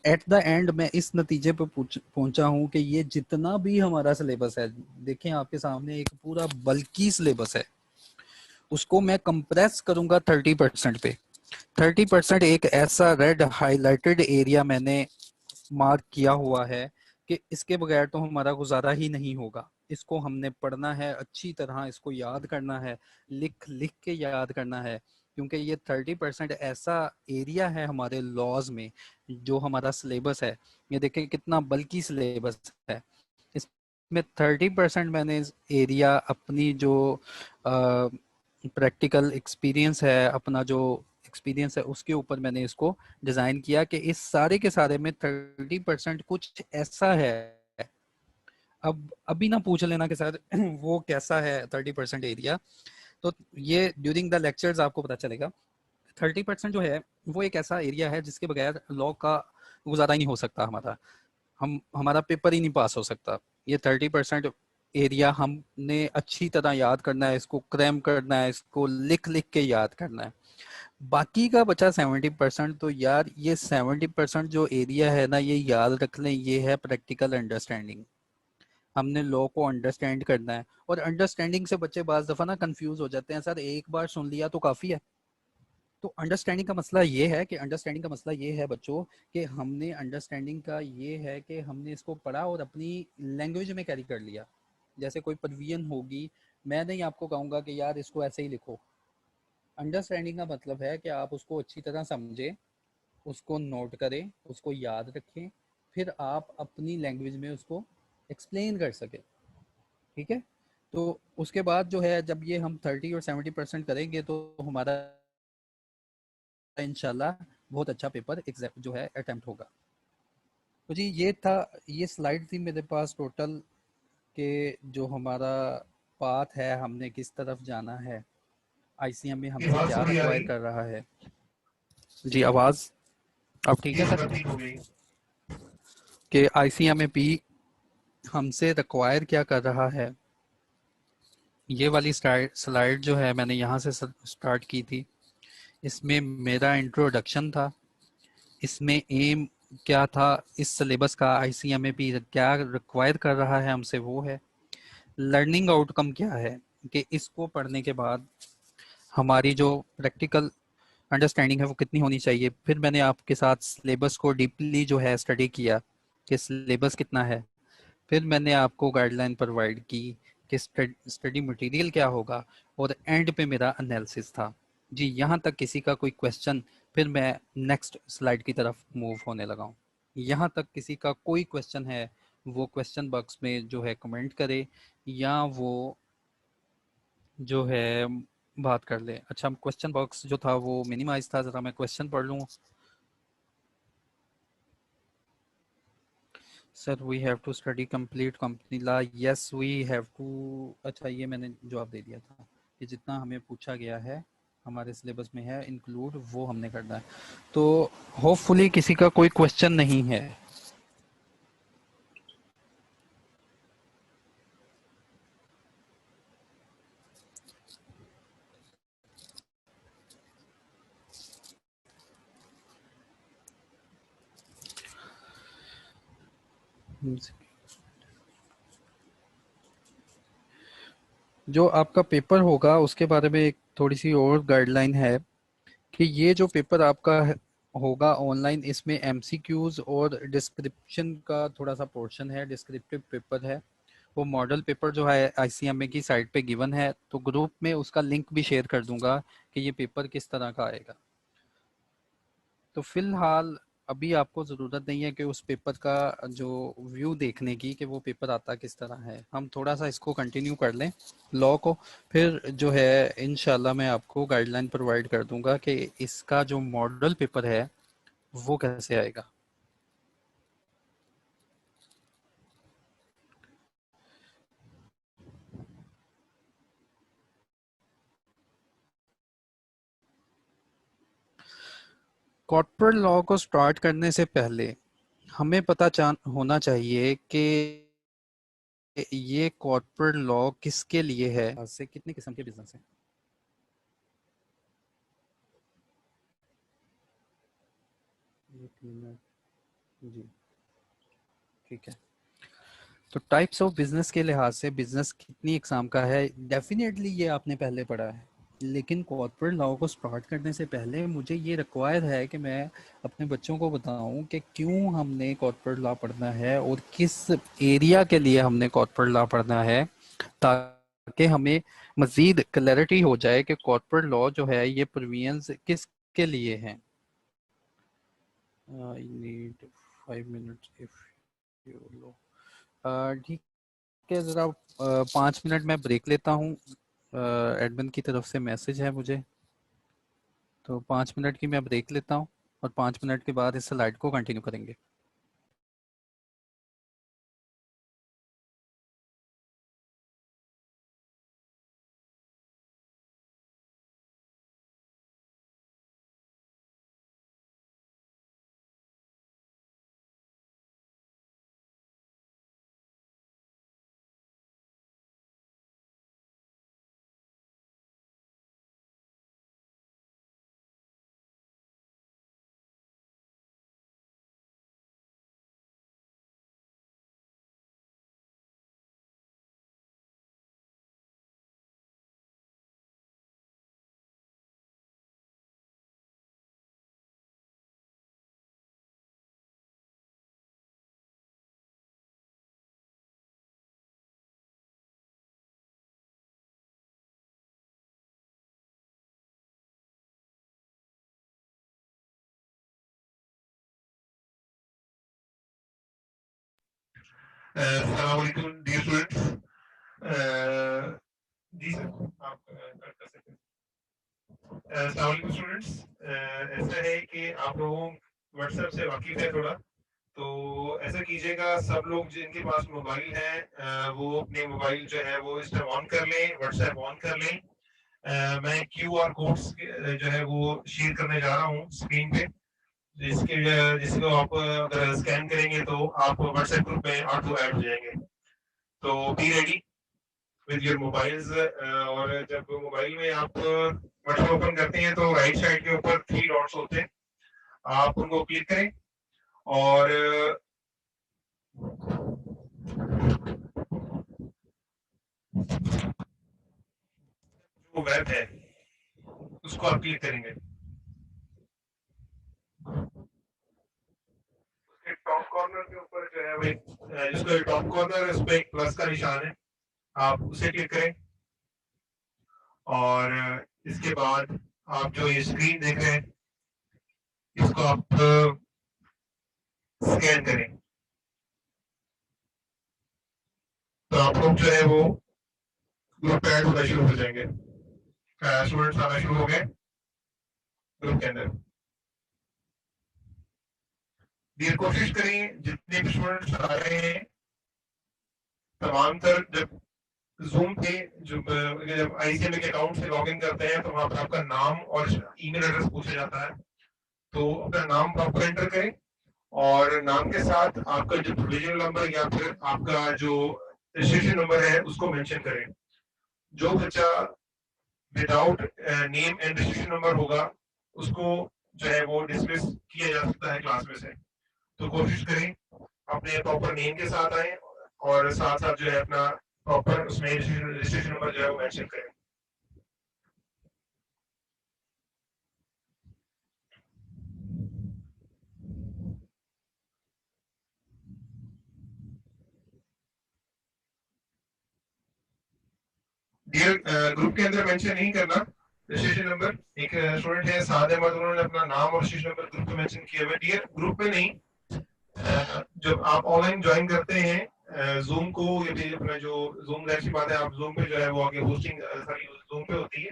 एट द एंड मैं इस नतीजे पर पहुंचा हूँ कि ये जितना भी हमारा सिलेबस है, देखें आपके सामने एक पूरा बल्कि सिलेबस है, उसको मैं कंप्रेस करूंगा 30% पे। 30% एक ऐसा रेड हाईलाइटेड एरिया मैंने मार्क किया हुआ है कि इसके बगैर तो हमारा गुजारा ही नहीं होगा। इसको हमने पढ़ना है अच्छी तरह, इसको याद करना है, लिख लिख के याद करना है, क्योंकि ये 30% ऐसा एरिया है हमारे लॉज में जो हमारा सिलेबस है। ये देखें कितना बल्कि सिलेबस है। इसमें 30% मैंने एरिया अपनी जो प्रैक्टिकल एक्सपीरियंस है, अपना जो एक्सपीरियंस है उसके ऊपर मैंने इसको डिज़ाइन किया कि इस सारे के सारे में 30% कुछ ऐसा है। अब अभी ना पूछ लेना कि सर वो कैसा है 30% एरिया, तो ये ड्यूरिंग द लेक्चर्स आपको पता चलेगा। 30% जो है वो एक ऐसा एरिया है जिसके बगैर लॉ का गुजारा ही नहीं हो सकता हमारा, हमारा पेपर ही नहीं पास हो सकता। ये 30% एरिया हमने अच्छी तरह याद करना है, इसको क्रैम करना है, इसको लिख लिख के याद करना है। बाकी का बचा 70%, तो यार ये 70% जो एरिया है ना, ये याद रख लें, ये है प्रैक्टिकल अंडरस्टैंडिंग। हमने लॉ को अंडरस्टैंड करना है, और अंडरस्टैंडिंग से बच्चे बाज दफा ना कंफ्यूज हो जाते हैं, सर एक बार सुन लिया तो काफी है। तो अंडरस्टैंडिंग का मसला ये है कि बच्चों कि हमने अंडरस्टैंडिंग का ये है कि हमने इसको पढ़ा और अपनी लैंग्वेज में कैरी कर लिया। जैसे कोई परवीन होगी, मैं नहीं आपको कहूँगा कि यार इसको ऐसे ही लिखो। अंडरस्टैंडिंग का मतलब है कि आप उसको अच्छी तरह समझें, उसको नोट करें, उसको याद रखें, फिर आप अपनी लैंग्वेज में उसको एक्सप्लेन कर सकें। ठीक है, तो उसके बाद जो है जब ये हम 30 और 70% करेंगे तो हमारा इंशाल्लाह बहुत अच्छा पेपर एग्जाम जो है अटेम्प्ट होगा। तो जी ये था, ये स्लाइड थी मेरे पास टोटल के जो हमारा पाथ है, हमने किस तरफ जाना है, आईसीएम में हमसे आवाज क्या थोड़ी आ रिक्वायर रही, कर रहा है। जी आवाज़ अब ठीक जी है अब सर? ठीक हो गई। कि आईसीएमपी हमसे रिक्वायर क्या कर रहा है। ये वाली स्लाइड जो है मैंने यहाँ से स्टार्ट की थी, इसमें मेरा इंट्रोडक्शन था, इसमें एम क्या था इस सिलेबस का, आईसीएमपी क्या रिक्वायर कर रहा है हमसे वो है। लर्निंग आउटकम क्या है कि इसको पढ़ने के बाद हमारी जो प्रैक्टिकल अंडरस्टैंडिंग है वो कितनी होनी चाहिए। फिर मैंने आपके साथ सिलेबस को डीपली जो है स्टडी किया कि सिलेबस कितना है। फिर मैंने आपको गाइडलाइन प्रोवाइड की कि स्टडी मटेरियल क्या होगा, और एंड पे मेरा एनालिसिस था। जी यहाँ तक किसी का कोई क्वेश्चन? फिर मैं नेक्स्ट स्लाइड की तरफ मूव होने लगा हूँ। यहाँ तक किसी का कोई क्वेश्चन है वो क्वेश्चन बॉक्स में जो है कमेंट करे, या वो जो है बात कर ले। अच्छा, क्वेश्चन बॉक्स जो था वो मिनिमाइज था, ज़रा मैं क्वेश्चन पढ़ लूँ। Sir we have to study complete company law, yes we have to. अच्छा ये मैंने जवाब दे दिया था कि जितना हमें पूछा गया है हमारे सिलेबस में है इंक्लूड, वो हमने करना है। तो होपफुली किसी का कोई क्वेश्चन नहीं है। जो आपका पेपर होगा उसके बारे में एक थोड़ी सी और गाइडलाइन है कि ये जो पेपर आपका होगा ऑनलाइन, इसमें एमसीक्यूज और डिस्क्रिप्शन का थोड़ा सा पोर्शन है, डिस्क्रिप्टिव पेपर है। वो मॉडल पेपर जो है आईसीएमए की साइट पे गिवन है, तो ग्रुप में उसका लिंक भी शेयर कर दूंगा कि ये पेपर किस तरह का आएगा। तो फिलहाल अभी आपको ज़रूरत नहीं है कि उस पेपर का जो व्यू देखने की कि वो पेपर आता किस तरह है। हम थोड़ा सा इसको कंटिन्यू कर लें लॉ को, फिर जो है इंशाल्लाह मैं आपको गाइडलाइन प्रोवाइड कर दूंगा कि इसका जो मॉडल पेपर है वो कैसे आएगा। कॉर्पोरेट लॉ को स्टार्ट करने से पहले हमें पता होना चाहिए कि ये कॉर्पोरेट लॉ किसके लिए है, से कितने किस्म के बिजनेस हैं। एक मिनट जी, ठीक है। तो टाइप्स ऑफ बिजनेस के लिहाज से बिजनेस कितनी इकसाम का है, डेफिनेटली ये आपने पहले पढ़ा है, लेकिन कॉर्पोरेट लॉ को स्टार्ट करने से पहले मुझे ये रिक्वायर है कि मैं अपने बच्चों को बताऊं कि क्यों हमने कॉर्पोरेट लॉ पढ़ना है और किस एरिया के लिए हमने कॉर्पोरेट लॉ पढ़ना है, ताकि हमें मजीद क्लैरिटी हो जाए कि कॉर्पोरेट लॉ जो है ये प्रोविजंस किसके लिए हैं। I need 5 minutes if you allow. ठीक है, ज़रा 5 मिनट मैं ब्रेक लेता हूँ, एडमिन की तरफ से मैसेज है मुझे, तो 5 मिनट की मैं ब्रेक लेता हूँ और 5 मिनट के बाद इस स्लाइड को कंटिन्यू करेंगे। अस्सलाम वालेकुम डियर स्टूडेंट्स। जी सर, आप कर सकते हैं। अस्सलाम वालेकुम स्टूडेंट्स। ऐसा है कि आप लोगों व्हाट्सएप से वाकिफ है थोड़ा, तो ऐसा कीजिएगा, सब लोग जिनके पास मोबाइल है वो अपने मोबाइल जो है वो इस टाइम ऑन कर लें, व्हाट्सएप ऑन कर लें। मैं QR कोड्स जो है वो शेयर करने जा रहा हूँ स्क्रीन पे, जिसको आप अगर स्कैन करेंगे तो आप व्हाट्सएप ग्रुप में ऑटो ऐड हो जाएंगे। तो be ready with your mobiles. और जब मोबाइल में आप व्हाट्सएप ओपन करते हैं तो राइट साइड के ऊपर 3 डॉट्स होते हैं, आप उनको क्लिक करें और जो वेब है उसको आप क्लिक करेंगे। उसके टॉप कॉर्नर के ऊपर जो है वो जिसको टॉप कॉर्नर है उस पर एक प्लस का निशान है, आप उसे क्लिक करें और इसके बाद आप जो ये स्क्रीन देख रहे हैं इसको आप स्कैन करें, तो आप लोग जो है वो ग्रुप ऐड होना शुरू हो जाएंगे। स्टूडेंट्स आना शुरू हो गए ग्रुप के अंदर। ये कोशिश करें जितने भी स्टूडेंट्स आ रहे हैं तमाम तर, जब जूम पे जब ICMA के अकाउंट से लॉगिन करते हैं तो वहां पर आपका नाम और ईमेल एड्रेस पूछा जाता है, तो अपना नाम प्रॉपर एंटर करें और नाम के साथ आपका जो प्रोविजनल नंबर या फिर आपका जो रजिस्ट्रेशन नंबर है उसको मेंशन करें। जो बच्चा without name and registration number होगा उसको जो है वो डिसमिस किया जा सकता है क्लास में से, तो कोशिश करें अपने प्रॉपर नेम के साथ आए और साथ साथ जो है अपना प्रॉपर उसमें रजिस्ट्रेशन नंबर जो है वो मेंशन करें। डियर ग्रुप के अंदर मेंशन नहीं करना रजिस्ट्रेशन नंबर। एक स्टूडेंट है साद अहमद, उन्होंने अपना नाम और रजिस्ट्रेशन नंबर ग्रुप में मेंशन किया हुआ है। डियर ग्रुप में नहीं, जब आप ऑनलाइन ज्वाइन करते हैं जूम को, ये भी अपना जो जूम जैसी बात है, आप जूम पे जो है वो आगे होस्टिंग सारी जूम पे होती है,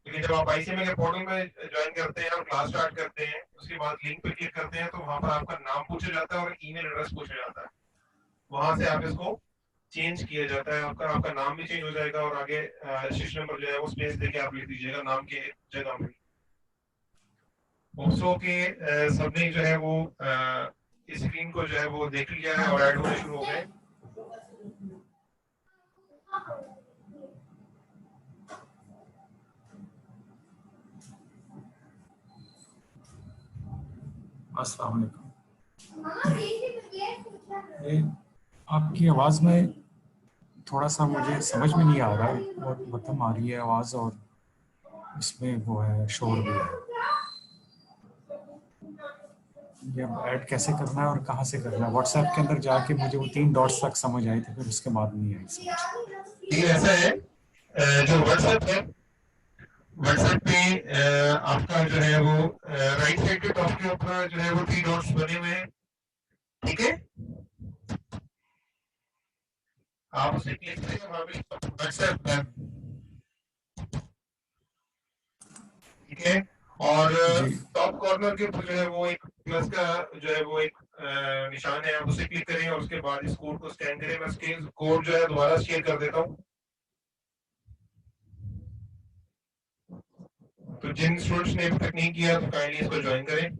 लेकिन जब आप ICMA के पोर्टल में ज्वाइन करते हैं और क्लास स्टार्ट करते हैं उसके बाद लिंक पे क्लिक करते हैं तो वहां पर आपका नाम पूछा जाता है और ईमेल एड्रेस पूछा जाता है, वहां से आप इसको चेंज किया जाता है, आपका नाम भी चेंज हो जाएगा और आगे रजिस्ट्रेशन नंबर जो है वो स्पेस देके आप लिख दीजिएगा नाम के जगह पे। होप्सो के सबने जो है वो इस स्क्रीन को जो है वो देख लिया है और ऐड होने शुरू हो गए। अस्सलाम वालेकुम। आपकी आवाज़ में थोड़ा सा मुझे समझ में नहीं आ रहा है, बहुत मध्यम आ रही है आवाज़ और इसमें वो है शोर भी है। ये अब ऐड कैसे करना है और कहाँ से करना है? व्हाट्सएप के अंदर जाके मुझे वो 3 डॉट्स तक समझ आई थी, फिर उसके बाद नहीं आई समझ। ये ऐसा है जो व्हाट्सएप है, व्हाट्सएप पे आपका जो है वो राइट साइड के टॉप के ऊपर जो है वो 3 डॉट्स बने हुए हैं, ठीक है। आप उसे क्लिक करेंगे, वहां पे व्हाट्सएप वेब, ठीक है। और टॉप कॉर्नर के ऊपर जो है वो एक प्लस का जो है वो एक निशान है, आप उसे क्लिक करें और उसके बाद इस कोड को स्कैन करें। मैं उसके कोड जो है दोबारा शेयर कर देता हूँ। तो जिन स्टूडेंट्स ने अभी तक नहीं किया तो काइंडली इसको ज्वाइन करें।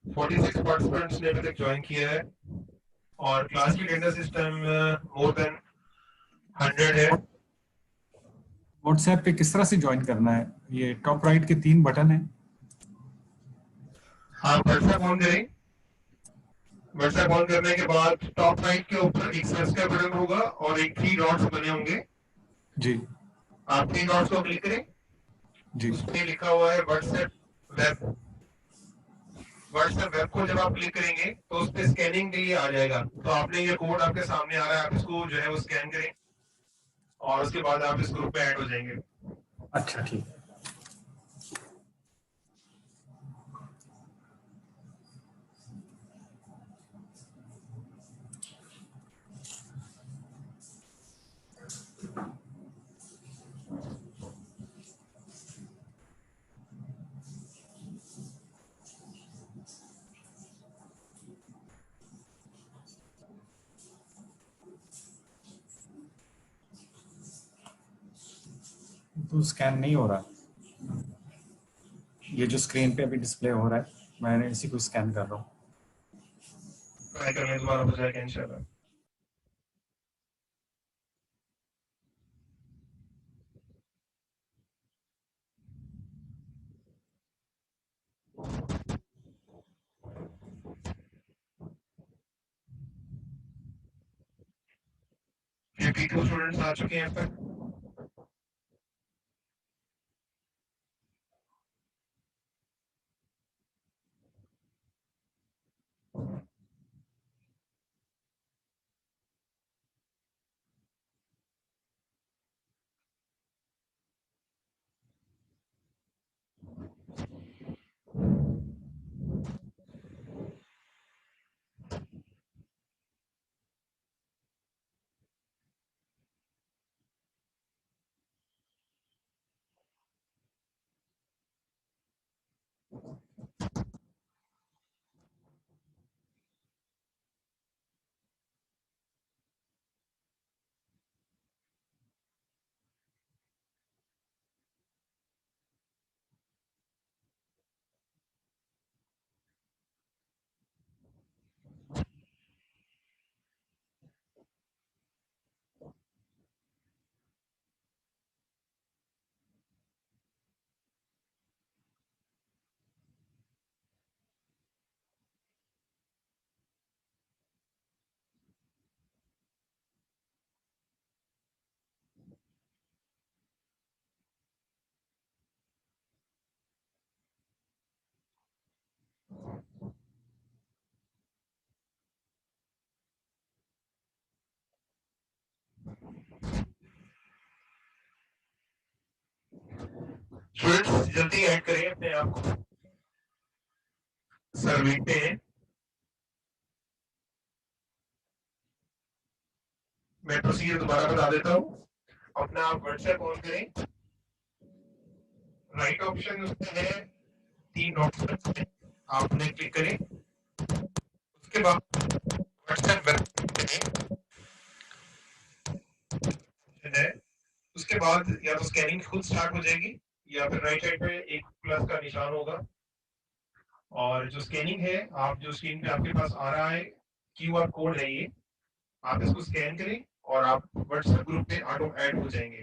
(46 पार्टिसिपेंट्स ने अभी तक ज्वाइन किया है और क्लास की अटेंडेंस इस टाइम मोर देन 100 है। व्हाट्सएप पे किस तरह से ज्वाइन करना है? ये टॉप राइट के 3 बटन हैं। आप व्हाट्सएप ऑन करें, व्हाट्सएप ऑन करने के बाद टॉप राइट के ऊपर एक सर्च का बटन होगा और एक 3 डॉट्स बने होंगे जी। आप 3 डॉट्स को क्लिक करें जी। उसपे लिखा हुआ है व्हाट्सएप वेब। व्हाट्सएप वेब को जब आप क्लिक करेंगे तो उस पे स्कैनिंग के लिए आ जाएगा। तो आपने ये कोड आपके सामने आ रहा है, आप इसको जो है वो स्कैन करें और उसके बाद आप इस ग्रुप पे ऐड हो जाएंगे। अच्छा ठीक है। तो स्कैन नहीं हो रहा, ये जो स्क्रीन पे अभी डिस्प्ले हो रहा है मैंने इसी को स्कैन कर रहा हूँ। ट्राई करने दोबारा हो जाएगा इंशाल्लाह। ये 2 स्टूडेंट्स आ चुके हैं अब तक। स्टूडेंट्स जल्दी ऐड करें अपने आप को, सर वेट पे हैं। मैं प्रोसीजर दोबारा बता देता हूँ। अपना आप व्हाट्सएप ऑन करें, राइट ऑप्शन उसमें है 3 डॉट्स आपने क्लिक करें। उसके बाद व्हाट्सएप है, उसके बाद या तो स्कैनिंग खुद स्टार्ट हो जाएगी या फिर राइट साइड पे एक प्लस का निशान होगा, और जो स्कैनिंग है, आप जो स्क्रीन पे आपके पास आ रहा है क्यूआर कोड है ये, आप इसको स्कैन करें और आप व्हाट्सएप ग्रुप में ऑटो ऐड हो जाएंगे।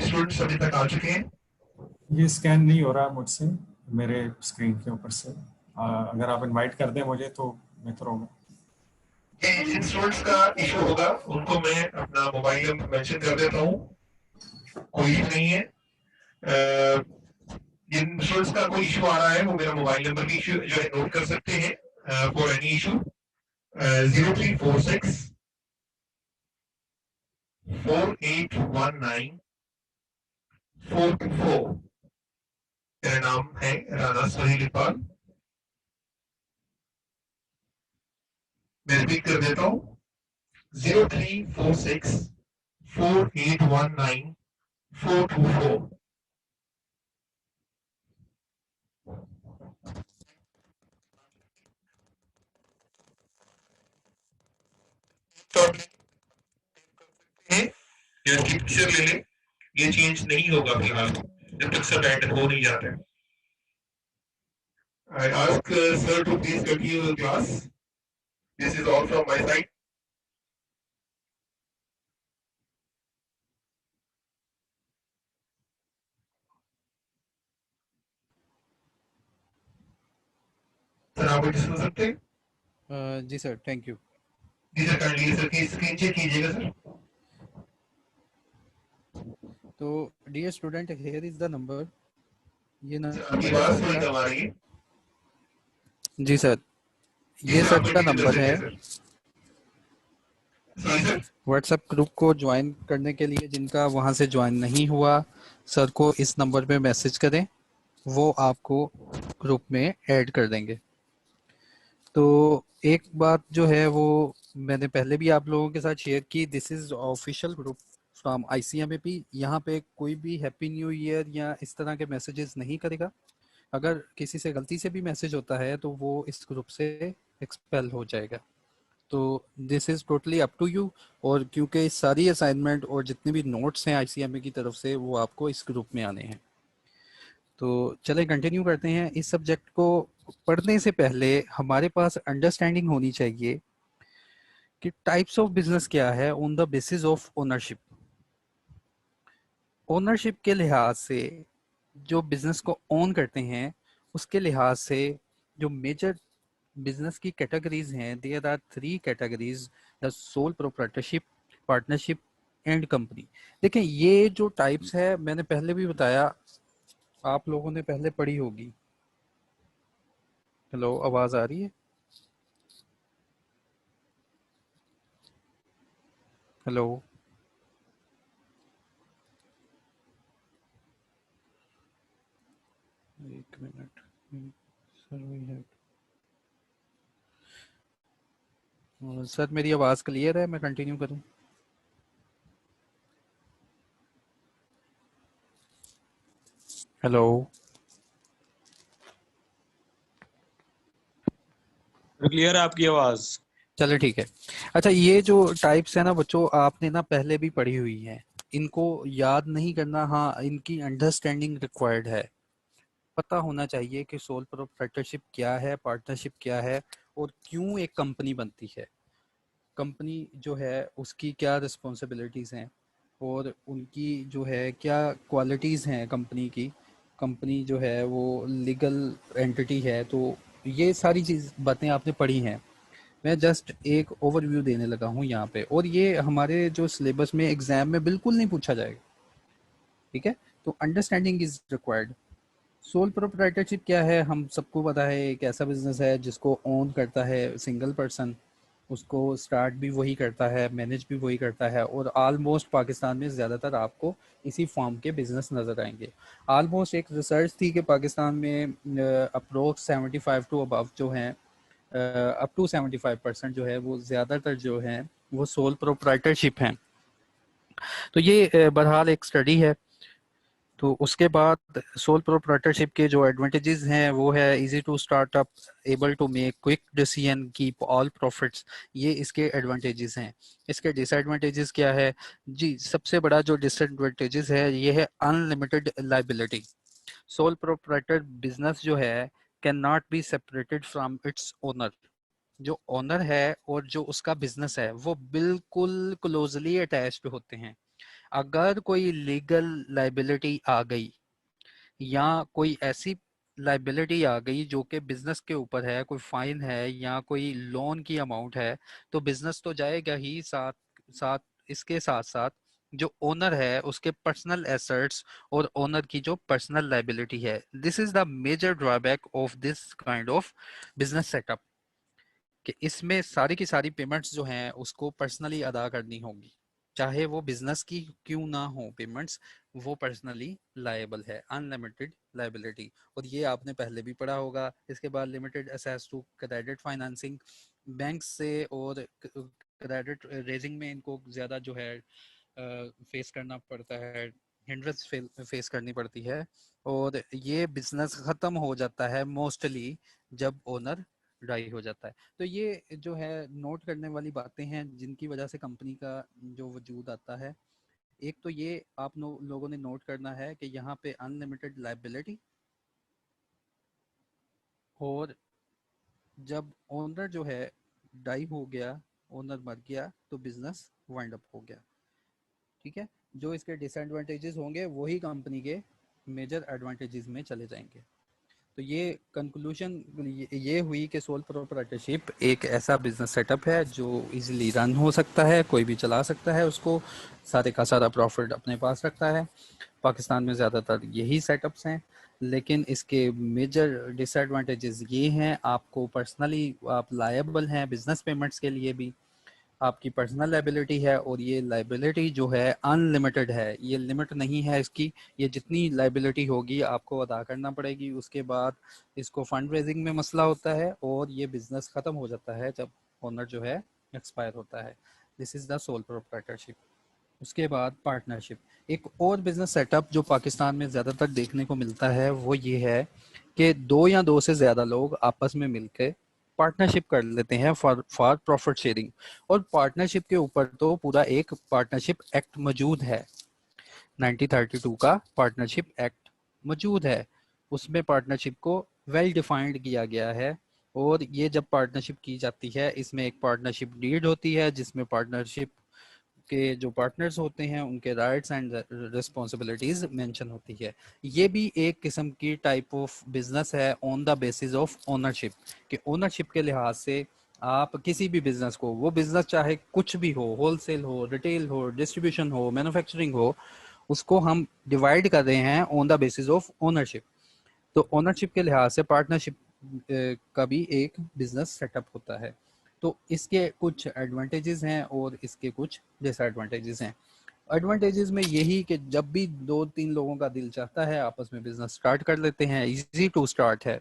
स्टूडेंट्स अभी तक आ चुके हैं। ये स्कैन नहीं हो रहा मुझसे मेरे स्क्रीन के ऊपर से। अगर आप इनवाइट कर दें मुझे तो बेहतर होगा। जिन स्टूडेंट्स का इशू होगा उनको मैं अपना मोबाइल नंबर मेंशन कर देता हूँ, कोई इशू नहीं है। जिन स्टूडेंट्स का कोई इशू आ रहा है वो मेरा मोबाइल नंबर भी इशू जो है नोट कर सकते हैं फॉर एनी इशू 0346 4819 424। मेरा नाम है राना सोहेल इकबाल। मैं रिपीट कर देता हूँ 0346 4819 424। या इसकी पिक्चर ले लें, ये चेंज नहीं होगा फिलहाल जब तक सब ऐड हो नहीं जाता है। I ask sir to please continue the class. This is all from my side. Sir आप मुझे सुन सकते हैं? जी सर, थैंक यू। जी सर, कर लीजिए सर, की स्क्रीन चेक कीजिएगा सर। तो dear student, here is the number. ये आपकी आवाज थोड़ी कम आ रही है। जी सर, ये सर का नंबर है। व्हाट्सएप ग्रुप को ज्वाइन करने के लिए जिनका वहाँ से ज्वाइन नहीं हुआ, सर को इस नंबर पे मैसेज करें, वो आपको ग्रुप में ऐड कर देंगे। तो एक बात जो है वो मैंने पहले भी आप लोगों के साथ शेयर की, this is official group from ICMAP। यहाँ पे कोई भी हैप्पी न्यू ईयर या इस तरह के मैसेजेस नहीं करेगा। अगर किसी से गलती से भी मैसेज होता है तो वो इस ग्रुप से एक्सपेल हो जाएगा। तो this is totally up to you. और क्योंकि सारी असाइनमेंट और जितने भी नोट्स हैं ICMA की तरफ से वो आपको इस ग्रुप में आने हैं। तो चलें कंटिन्यू करते हैं। इस सब्जेक्ट को पढ़ने से पहले हमारे पास अंडरस्टैंडिंग होनी चाहिए कि टाइप्स ऑफ बिजनेस क्या है on the basis of ownership. Ownership के लिहाज से जो बिजनेस को ओन करते हैं उसके लिहाज से जो मेजर बिजनेस की कैटेगरीज हैं, there are 3 categories, the sole proprietorship, partnership and company. देखें, ये जो टाइप्स है मैंने पहले भी बताया, आप लोगों ने पहले पढ़ी होगी। हेलो, आवाज आ रही है? हेलो, एक मिनट सर, मेरी आवाज क्लियर है? मैं कंटिन्यू करूं? हेलो, क्लियर है आपकी आवाज? चलो ठीक है। अच्छा, ये जो टाइप्स है ना बच्चों, आपने ना पहले भी पढ़ी हुई हैं, इनको याद नहीं करना। हाँ, इनकी अंडरस्टैंडिंग रिक्वायर्ड है। पता होना चाहिए कि सोल प्रोप्राइटरशिप क्या है, पार्टनरशिप क्या है, और क्यों एक कंपनी बनती है। कंपनी जो है उसकी क्या रिस्पॉन्सिबिलिटीज़ हैं और उनकी जो है क्या क्वालिटीज़ हैं कंपनी की। कंपनी जो है वो लीगल एंटिटी है, तो ये सारी चीज़ बातें आपने पढ़ी हैं। मैं जस्ट एक ओवरव्यू देने लगा हूँ यहाँ पे, और ये हमारे जो सिलेबस में एग्जाम में बिल्कुल नहीं पूछा जाएगा। ठीक है, तो understanding is required. Sole proprietorship क्या है, हम सबको पता है, एक ऐसा बिजनेस है जिसको ओन करता है सिंगल पर्सन। उसको स्टार्ट भी वही करता है, मैनेज भी वही करता है, और ऑलमोस्ट पाकिस्तान में ज़्यादातर आपको इसी फॉर्म के बिजनेस नज़र आएंगे। ऑलमोस्ट एक रिसर्च थी कि पाकिस्तान में अप्रोक्स 75 टू अबव जो हैं, अप टू 75% जो है वो ज़्यादातर जो हैं वो सोल प्रोप्राइटरशिप हैं। तो ये बहरहाल एक स्टडी है। तो उसके बाद सोल प्रोप्राइटरशिप के जो एडवांटेजेस हैं वो है easy to start up, able to make quick decision, keep all profits. ये इसके एडवांटेजेस हैं। इसके डिसएडवांटेजेस क्या है जी? सबसे बड़ा जो डिसएडवांटेजेस है ये है unlimited liability. Sole proprietor business जो है can not be separated from its owner. जो ओनर है और जो उसका बिजनेस है वो बिल्कुल क्लोजली अटैच्ड होते हैं। अगर कोई लीगल लाइबिलिटी आ गई या कोई ऐसी लाइबिलिटी आ गई जो कि बिजनेस के ऊपर है, कोई फाइन है या कोई लोन की अमाउंट है, तो बिजनेस तो जाएगा ही, साथ साथ इसके साथ साथ जो ओनर है उसके पर्सनल एसेट्स और ओनर की जो पर्सनल लाइबिलिटी है। This is the major drawback of this kind of business setup, कि इसमें सारी की सारी पेमेंट्स जो हैं उसको पर्सनली अदा करनी होगी, चाहे वो बिजनेस की क्यों ना हो पेमेंट्स, वो पर्सनली लायबल है, अनलिमिटेड लायबिलिटी। और ये आपने पहले भी पढ़ा होगा। इसके बाद limited access to credit financing, bank से और क्रेडिट रेजिंग में इनको ज़्यादा जो है फेस करना पड़ता है, हिंड्रेंस फेस करनी पड़ती है। और ये बिजनेस ख़त्म हो जाता है मोस्टली जब ओनर डाई हो जाता है। तो ये जो है नोट करने वाली बातें हैं जिनकी वजह से कंपनी का जो वजूद आता है। एक तो ये आप लोगों ने नोट करना है कि यहाँ पे अनलिमिटेड लाइबिलिटी, और जब ओनर जो है डाई हो गया, ओनर मर गया, तो बिजनेस वाइंड अप हो गया। ठीक है, जो इसके डिसएडवांटेजेस होंगे वही कंपनी के मेजर एडवांटेजेस में चले जाएंगे। तो ये कंक्लूजन ये हुई कि सोल प्रोप्राइटरशिप एक ऐसा बिजनेस सेटअप है जो इजीली रन हो सकता है, कोई भी चला सकता है उसको, सारे का सारा प्रॉफिट अपने पास रखता है। पाकिस्तान में ज़्यादातर यही सेटअप्स हैं, लेकिन इसके मेजर डिसएडवांटेजेस ये हैं, आपको पर्सनली आप लायबल हैं बिजनेस पेमेंट्स के लिए भी, आपकी पर्सनल लाइबिलिटी है, और ये लाइबिलिटी जो है अनलिमिटेड है, ये लिमिट नहीं है इसकी। ये जितनी लाइबिलिटी होगी आपको अदा करना पड़ेगी। उसके बाद इसको फंड रेजिंग में मसला होता है और ये बिजनेस ख़त्म हो जाता है जब ओनर जो है एक्सपायर होता है। This is the sole proprietorship. उसके बाद पार्टनरशिप, एक और बिजनेस सेटअप जो पाकिस्तान में ज़्यादातर देखने को मिलता है वो ये है कि दो या दो से ज़्यादा लोग आपस में मिलकर पार्टनरशिप कर लेते हैं फॉर प्रॉफिट शेयरिंग। और पार्टनरशिप के ऊपर तो पूरा एक पार्टनरशिप एक्ट मौजूद है, 1932 का पार्टनरशिप एक्ट मौजूद है। उसमें पार्टनरशिप को वेल डिफाइंड किया गया है। और ये जब पार्टनरशिप की जाती है इसमें एक पार्टनरशिप डीड होती है जिसमें पार्टनरशिप के जो पार्टनर्स होते हैं उनके राइट्स एंड रिस्पॉन्सिबिलिटीज मेंशन होती है। ये भी एक किस्म की टाइप ऑफ बिजनेस है on the basis of ownership, कि ओनरशिप के लिहाज से आप किसी भी बिजनेस को, वो बिजनेस चाहे कुछ भी हो, होलसेल हो, रिटेल हो, डिस्ट्रीब्यूशन हो, मैन्युफैक्चरिंग हो, उसको हम डिवाइड कर रहे हैं on the basis of ownership. तो ओनरशिप के लिहाज से पार्टनरशिप का भी एक बिजनेस सेटअप होता है। तो इसके कुछ एडवांटेजेस हैं और इसके कुछ डिसएडवांटेजेस हैं। एडवांटेजेस में यही कि जब भी दो तीन लोगों का दिल चाहता है आपस में बिजनेस स्टार्ट कर लेते हैं, इजी टू स्टार्ट है,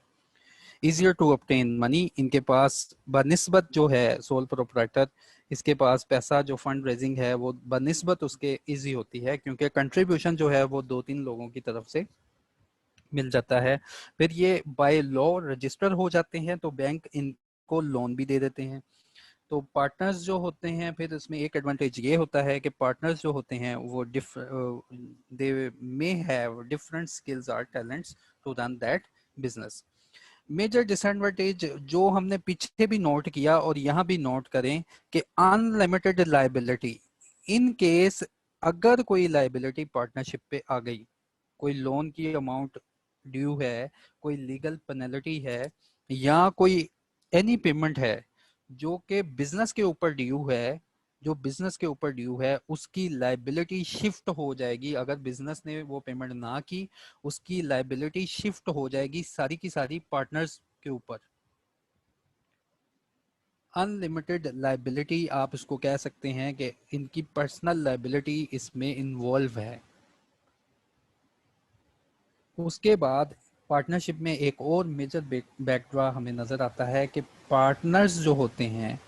इजियर टू ऑब्टेन मनी। इनके पास बनिस्बत जो है सोल प्रोप्राइटर, इसके पास पैसा जो फंड रेजिंग है वो बनिस्बत उसके इजी होती है, क्योंकि कंट्रीब्यूशन जो है वो दो तीन लोगों की तरफ से मिल जाता है। फिर ये बाय लॉ रजिस्टर हो जाते हैं तो बैंक इनको लोन भी दे देते हैं। तो पार्टनर्स जो होते हैं, फिर इसमें एक एडवांटेज ये होता है कि पार्टनर्स जो होते हैं वो they may have different skills और talents to run that business. Major disadvantage जो हमने पीछे भी नोट किया और यहाँ भी नोट करें कि अनलिमिटेड लाइबिलिटी, इन केस अगर कोई लाइबिलिटी पार्टनरशिप पे आ गई, कोई लोन की अमाउंट ड्यू है, कोई लीगल पेनल्टी है, या कोई एनी पेमेंट है जो कि बिजनेस के ऊपर ड्यू है, जो बिजनेस के ऊपर ड्यू है उसकी लाइबिलिटी शिफ्ट हो जाएगी। अगर बिजनेस ने वो पेमेंट ना की, उसकी लाइबिलिटी शिफ्ट हो जाएगी सारी की सारी पार्टनर्स के ऊपर। अनलिमिटेड लाइबिलिटी आप इसको कह सकते हैं कि इनकी पर्सनल लाइबिलिटी इसमें इन्वॉल्व है। उसके बाद पार्टनरशिप में एक और मेजर बैकड्रॉ हमें नज़र आता है कि पार्टनर्स जो होते हैं,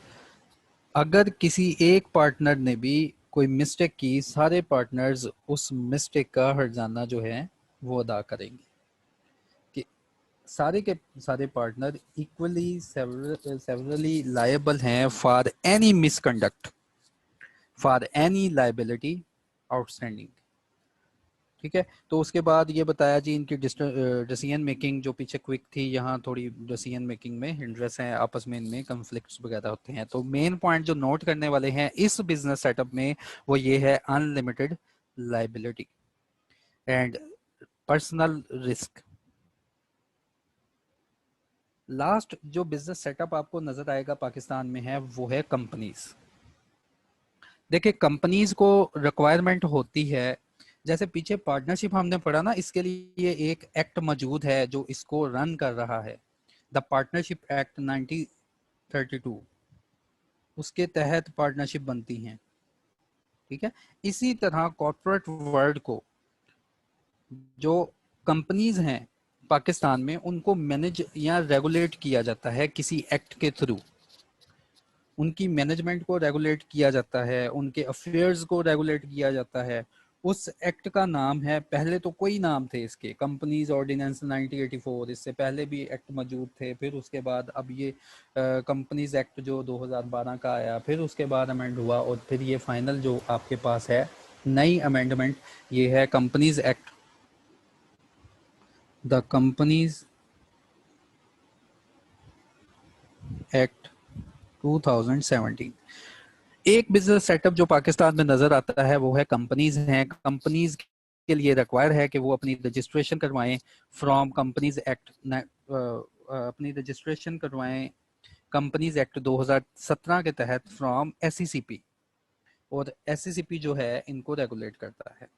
अगर किसी एक पार्टनर ने भी कोई मिस्टेक की, सारे पार्टनर्स उस मिस्टेक का हर्जाना जो है वो अदा करेंगे। कि सारे के सारे पार्टनर इक्वली सेवरली लायबल हैं for any misconduct, for any liability outstanding. ठीक है, तो उसके बाद ये बताया जी इनकी डिसीजन मेकिंग जो पीछे क्विक थी, यहाँ थोड़ी डिसीजन मेकिंग में हिंड्रेंस है, आपस में इनमें कन्फ्लिक्ट्स वगैरह होते हैं। तो मेन पॉइंट जो नोट करने वाले हैं इस बिजनेस सेटअप में वो ये है unlimited liability and personal risk. Last जो बिजनेस सेटअप आपको नजर आएगा पाकिस्तान में है वो है कंपनीज। देखिए कंपनीज को रिक्वायरमेंट होती है, जैसे पीछे पार्टनरशिप हमने पढ़ा ना, इसके लिए एक एक्ट मौजूद है जो इसको रन कर रहा है, द पार्टनरशिप एक्ट 1932, उसके तहत पार्टनरशिप बनती हैं। ठीक है, इसी तरह कॉर्पोरेट वर्ल्ड को जो कंपनीज हैं पाकिस्तान में उनको मैनेज या रेगुलेट किया जाता है किसी एक्ट के थ्रू। उनकी मैनेजमेंट को रेगुलेट किया जाता है, उनके अफेयर्स को रेगुलेट किया जाता है। उस एक्ट का नाम है, पहले तो कोई नाम थे इसके, कंपनीज ऑर्डिनेंस 1984, इससे पहले भी एक्ट मौजूद थे, फिर उसके बाद अब ये कंपनीज एक्ट जो 2012 का आया, फिर उसके बाद अमेंड हुआ और फिर ये फाइनल जो आपके पास है नई अमेंडमेंट, ये है companies act, the companies act 2017। एक बिजनेस सेटअप जो पाकिस्तान में नजर आता है वो है कंपनीज हैं। कंपनीज के लिए रिक्वायर है कि वो अपनी रजिस्ट्रेशन करवाएं फ्रॉम कंपनीज एक्ट, अपनी रजिस्ट्रेशन करवाएं कंपनीज एक्ट 2017 के तहत फ्रॉम एससीसीपी, और एससीसीपी जो है इनको रेगुलेट करता है।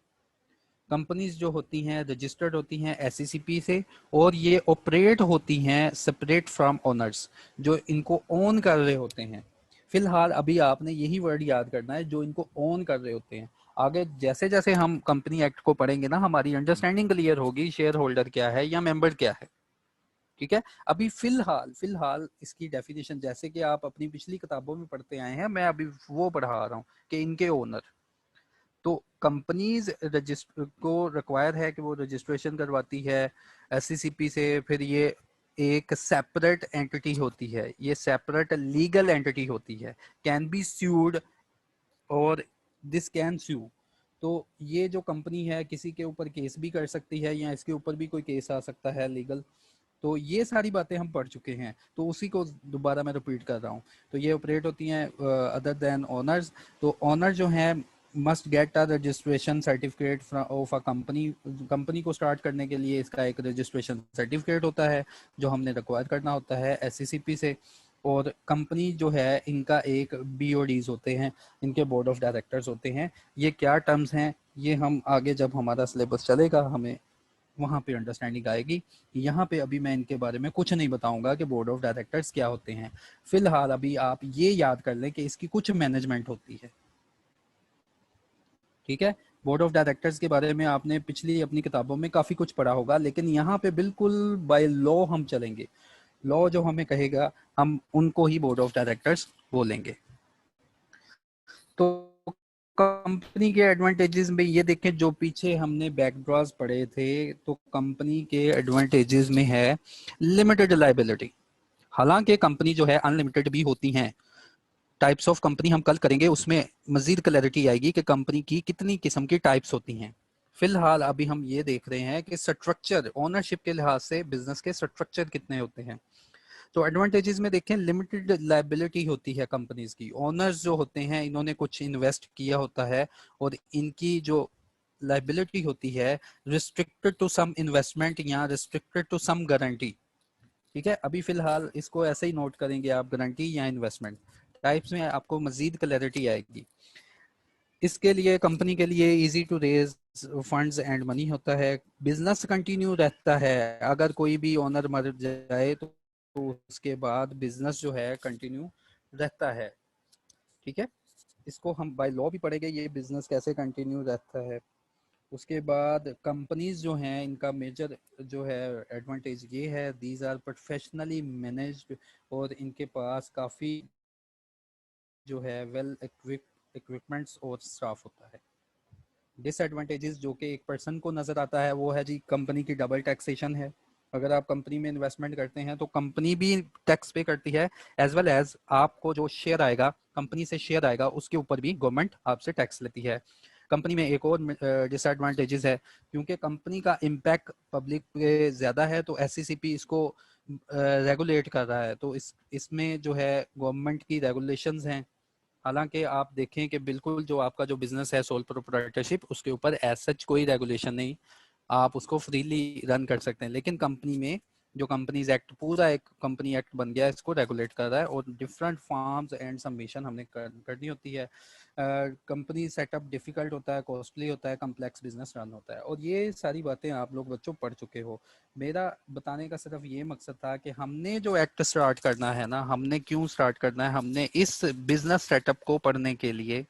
कंपनीज जो होती हैं रजिस्टर्ड होती हैं एससीसीपी से, और ये ऑपरेट होती हैं सेपरेट फ्रॉम ओनर्स, जो इनको ओन कर रहे होते हैं। फिलहाल अभी आपने यही वर्ड याद करना है, जो इनको ओन कर रहे होते हैं। आगे जैसे जैसे हम कंपनी एक्ट को पढ़ेंगे ना, हमारी अंडरस्टैंडिंग क्लियर होगी शेयर होल्डर क्या है या मेंबर क्या है। ठीक है, अभी फिलहाल इसकी डेफिनेशन जैसे कि आप अपनी पिछली किताबों में पढ़ते आए हैं, मैं अभी वो पढ़ा रहा हूँ कि इनके ओनर। तो कंपनीज रजिस्टर को रिक्वायर है कि वो रजिस्ट्रेशन करवाती है एससीसीपी से, फिर ये एक सेपरेट एंटिटी होती है, ये सेपरेट लीगल एंटिटी होती है, कैन बी स्यूड और दिस कैन स्यू। तो ये जो कंपनी है किसी के ऊपर केस भी कर सकती है या इसके ऊपर भी कोई केस आ सकता है लीगल। तो ये सारी बातें हम पढ़ चुके हैं, तो उसी को दोबारा मैं रिपीट कर रहा हूँ। तो ये ऑपरेट होती हैं अदर देन ओनर्स। तो ओनर जो है must get a registration certificate of a company. Company को स्टार्ट करने के लिए इसका एक रजिस्ट्रेशन सर्टिफिकेट होता है जो हमने रिक्वायर करना होता है एससीसीपी से। और कंपनी जो है इनका एक बीओडीज होते हैं, इनके बोर्ड ऑफ डायरेक्टर्स होते हैं। ये क्या टर्म्स हैं ये हम आगे जब हमारा सिलेबस चलेगा हमें वहाँ पे अंडरस्टैंडिंग आएगी। यहाँ पे अभी मैं इनके बारे में कुछ नहीं बताऊंगा कि बोर्ड ऑफ डायरेक्टर्स क्या होते हैं। फिलहाल अभी आप ये याद कर लें कि इसकी कुछ मैनेजमेंट होती है। ठीक है, बोर्ड ऑफ डायरेक्टर्स के बारे में आपने पिछली अपनी किताबों में काफ़ी कुछ पढ़ा होगा, लेकिन यहाँ पे बिल्कुल बाय लॉ हम चलेंगे। लॉ जो हमें कहेगा हम उनको ही बोर्ड ऑफ डायरेक्टर्स बोलेंगे। तो कंपनी के एडवांटेजेस में ये देखें, जो पीछे हमने बैकड्रॉज पढ़े थे, तो कंपनी के एडवांटेजेस में है लिमिटेड लायबिलिटी। हालांकि कंपनी जो है अनलिमिटेड भी होती हैं। टाइप्स ऑफ कंपनी हम कल करेंगे, उसमें मजीद क्लैरिटी आएगी कि कंपनी की कितनी किस्म की टाइप्स होती हैं। फिलहाल अभी हम ये देख रहे हैं कि स्ट्रक्चर, ओनरशिप के लिहाज से बिजनेस के स्ट्रक्चर कितने होते हैं। तो एडवांटेजेस में देखें लिमिटेड लायबिलिटी होती है कंपनीज की। ओनर्स जो होते हैं इन्होंने कुछ इन्वेस्ट किया होता है और इनकी जो लायबिलिटी होती है रिस्ट्रिक्टेड टू सम इन्वेस्टमेंट या रिस्ट्रिक्टेड टू सम गारंटी। ठीक है, अभी फिलहाल इसको ऐसे ही नोट करेंगे आप, गारंटी या इन्वेस्टमेंट। टाइप्स में आपको मजीद क्लैरिटी आएगी। इसके लिए कंपनी के लिए easy to raise funds and money होता है। बिजनेस कंटिन्यू रहता है, अगर कोई भी ओनर मर जाए तो उसके बाद बिजनेस जो है कंटिन्यू रहता है, ठीक है। इसको हम बाय लॉ भी पढ़ेंगे, ये बिजनेस कैसे कंटिन्यू रहता है। उसके बाद कंपनीज जो हैं इनका मेजर जो है एडवांटेज ये है, दीज आर प्रोफेशनली मैनेज्ड, और इनके पास काफ़ी जो है वेल इक्विपमेंट्स और स्टाफ होता है। डिसएडवांटेजेस जो कि एक पर्सन को नज़र आता है वो है जी कंपनी की डबल टैक्सेशन है। अगर आप कंपनी में इन्वेस्टमेंट करते हैं तो कंपनी भी टैक्स पे करती है, एज वेल एज आपको जो शेयर आएगा, कंपनी से शेयर आएगा, उसके ऊपर भी गवर्नमेंट आपसे टैक्स लेती है। कंपनी में एक और डिसएडवांटेजेस है, क्योंकि कंपनी का इम्पैक्ट पब्लिक पे ज़्यादा है, तो एससीसीपी इसको रेगुलेट कर रहा है, तो इसमें जो है गवर्नमेंट की रेगुलेशंस हैं। हालांकि आप देखें कि बिल्कुल जो आपका जो बिजनेस है सोल प्रोप्राइटरशिप, उसके ऊपर एज सच कोई रेगुलेशन नहीं, आप उसको फ्रीली रन कर सकते हैं। लेकिन कंपनी में जो कंपनीज एक्ट, पूरा एक कंपनी एक्ट बन गया है, इसको रेगुलेट कर रहा है, और डिफरेंट फॉर्म्स एंड सबमिशन हमने करनी होती है। कंपनी सेटअप डिफिकल्ट होता है, कॉस्टली होता है, कम्प्लेक्स बिजनेस रन होता है, और ये सारी बातें आप लोग बच्चों पढ़ चुके हो। मेरा बताने का सिर्फ ये मकसद था कि हमने जो एक्ट स्टार्ट करना है ना, हमने क्यों स्टार्ट करना है, हमने इस बिजनेस सेटअप को पढ़ने के लिए,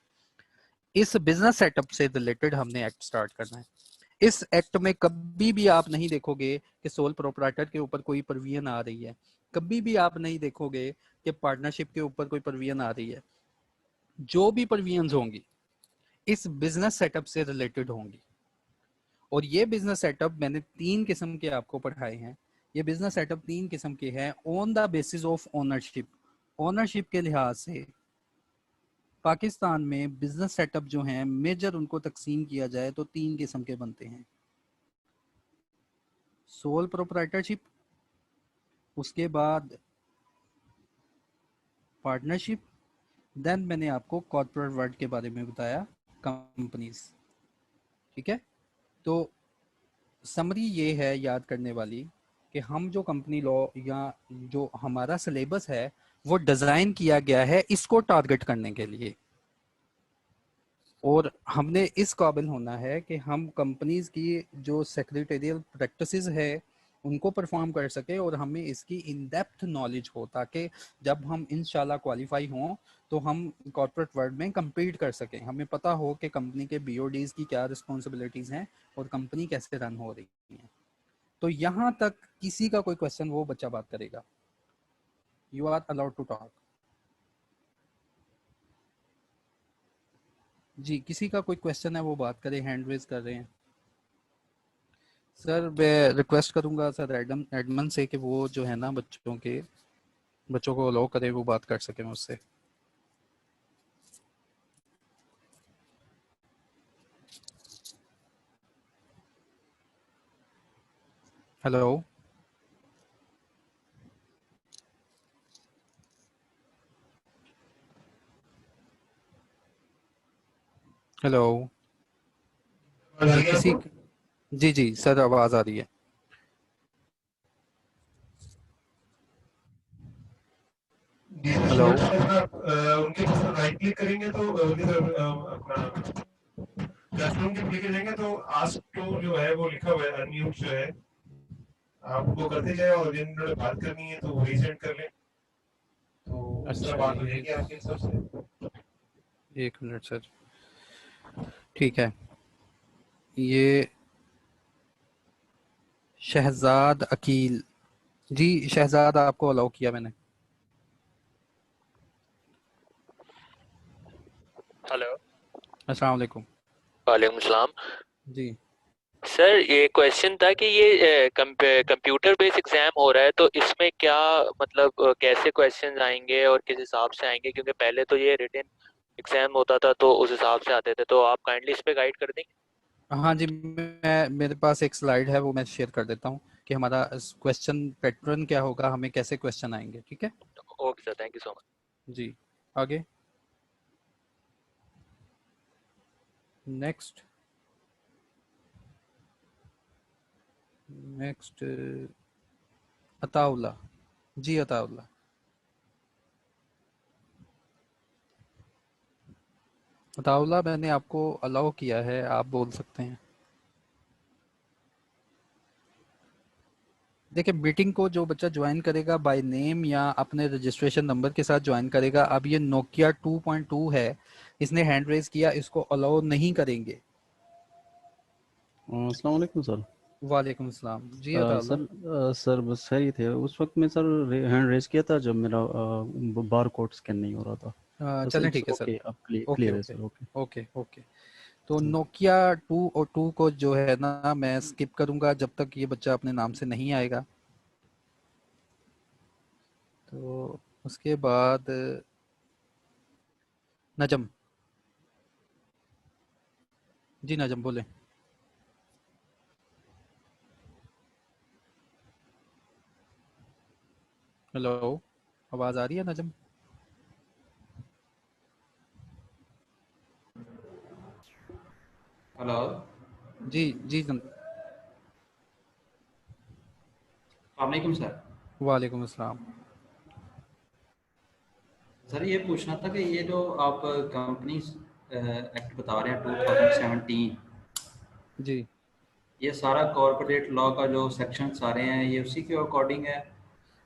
इस बिजनेस सेटअप से रिलेटेड हमने एक्ट स्टार्ट करना है। इस एक्ट में कभी भी आप नहीं देखोगे कि सोल प्रोप्राइटर के ऊपर कोई प्रोविजन आ रही है, कभी भी आप नहीं देखोगे कि पार्टनरशिप के ऊपर कोई प्रोविजन आ रही है। जो भी प्रोविजंस होंगी इस बिजनेस सेटअप से रिलेटेड होंगी, और ये बिजनेस सेटअप मैंने 3 किस्म के आपको पढ़ाए हैं। ये बिजनेस सेटअप 3 किस्म के हैं on the basis of ownership. Ownership के लिहाज से पाकिस्तान में बिजनेस सेटअप जो हैं मेजर, उनको तकसीम किया जाए तो 3 किस्म के बनते हैं। सोल प्रोप्राइटरशिप, उसके बाद पार्टनरशिप, देन मैंने आपको कॉर्पोरेट वर्ल्ड के बारे में बताया, कंपनीज, ठीक है। तो समरी ये है याद करने वाली कि हम जो कंपनी लॉ या जो हमारा सिलेबस है वो डिज़ाइन किया गया है इसको टारगेट करने के लिए, और हमने इस काबिल होना है कि हम कंपनीज की जो सेक्रेटेरियल प्रैक्टिसेस है उनको परफॉर्म कर सके, और हमें इसकी इन डेप्थ नॉलेज हो, ताकि जब हम इंशाल्लाह क्वालिफाई हों तो हम कॉर्पोरेट वर्ल्ड में compete कर सकें। हमें पता हो कि कंपनी के BODs की क्या रिस्पॉन्सिबिलिटीज़ हैं और कंपनी कैसे रन हो रही है। तो यहाँ तक किसी का कोई क्वेश्चन, वो बच्चा बात करेगा। You are allowed to talk. जी, किसी का कोई क्वेश्चन है वो बात करें, हैंड रेज कर रहे हैं। सर मैं रिक्वेस्ट करूंगा सर एडमन से कि वो जो है ना बच्चों को अलाउ करे, वो बात कर सके मुझसे। हेलो, हेलो जी, किसी, जी जी सर आवाज आ रही है। हेलो, उनके पास राइट क्लिक करेंगे तो उनकी तरफ अपना क्लासरूम के क्लिक करेंगे तो आस्क टू जो है वो लिखा हुआ है, अनम्यूट जो है आप वो करते जाए, और जिन्होंने बात करनी है तो वो रीसेंड कर लें, तो उस तरह अच्छा बात हो जाएगी आपके सबसे। 1 मिनट सर, ठीक है। ये शहजाद अकील, जी शहजाद आपको अलाउ किया मैंने। हेलो। अस्सलाम वालेकुम। वालेकुम सलाम। जी सर ये क्वेश्चन था कि ये कंप्यूटर बेस्ड एग्जाम हो रहा है, तो इसमें क्या मतलब कैसे क्वेश्चन आएंगे और किस हिसाब से आएंगे, क्योंकि पहले तो ये रिटन एग्जाम होता था तो उस हिसाब से आते थे, तो आप काइंडली इस पे गाइड कर देंगे। हाँ जी, मैं मेरे पास एक स्लाइड है वो मैं शेयर कर देता हूँ कि हमारा क्वेश्चन पैटर्न क्या होगा, हमें कैसे क्वेश्चन आएंगे, ठीक है। Okay sir, thank you so much. जी आगे नेक्स्ट नेक्स्ट अताउल्ला, जी अताउल्ला। अताउल्ला मैंने आपको अलाउ किया है, आप बोल सकते हैं। देखिए मीटिंग को जो बच्चा ज्वाइन करेगा बाय नेम या अपने रजिस्ट्रेशन नंबर के साथ ज्वाइन करेगा। अब ये नोकिया 2.2 है, इसने हैंड रेज किया, इसको अलाउ नहीं करेंगे। अस्सलाम वालेकुम सर। वालेकुम सलाम जी अता सर बस सही थे उस वक्त में सर हैंड रेज किया था जब मेरा बार कोड स्कैन नहीं हो रहा था। चलें ठीक है सर। ओके अब ओके क्लियर है okay sir. Okay okay okay. तो नोकिया 2 और 2 को जो है ना मैं स्किप करूंगा जब तक ये बच्चा अपने नाम से नहीं आएगा। तो उसके बाद नजम जी, नजम बोले। हेलो, आवाज आ रही है नजम? हेलो जी जी वालेकुम सर। वालेकुम अस्सलाम। सर ये पूछना था कि ये जो आप कंपनी एक्ट बता रहे हैं 2017, जी ये सारा कॉर्पोरेट लॉ का जो सेक्शन सारे हैं ये उसी के अकॉर्डिंग है?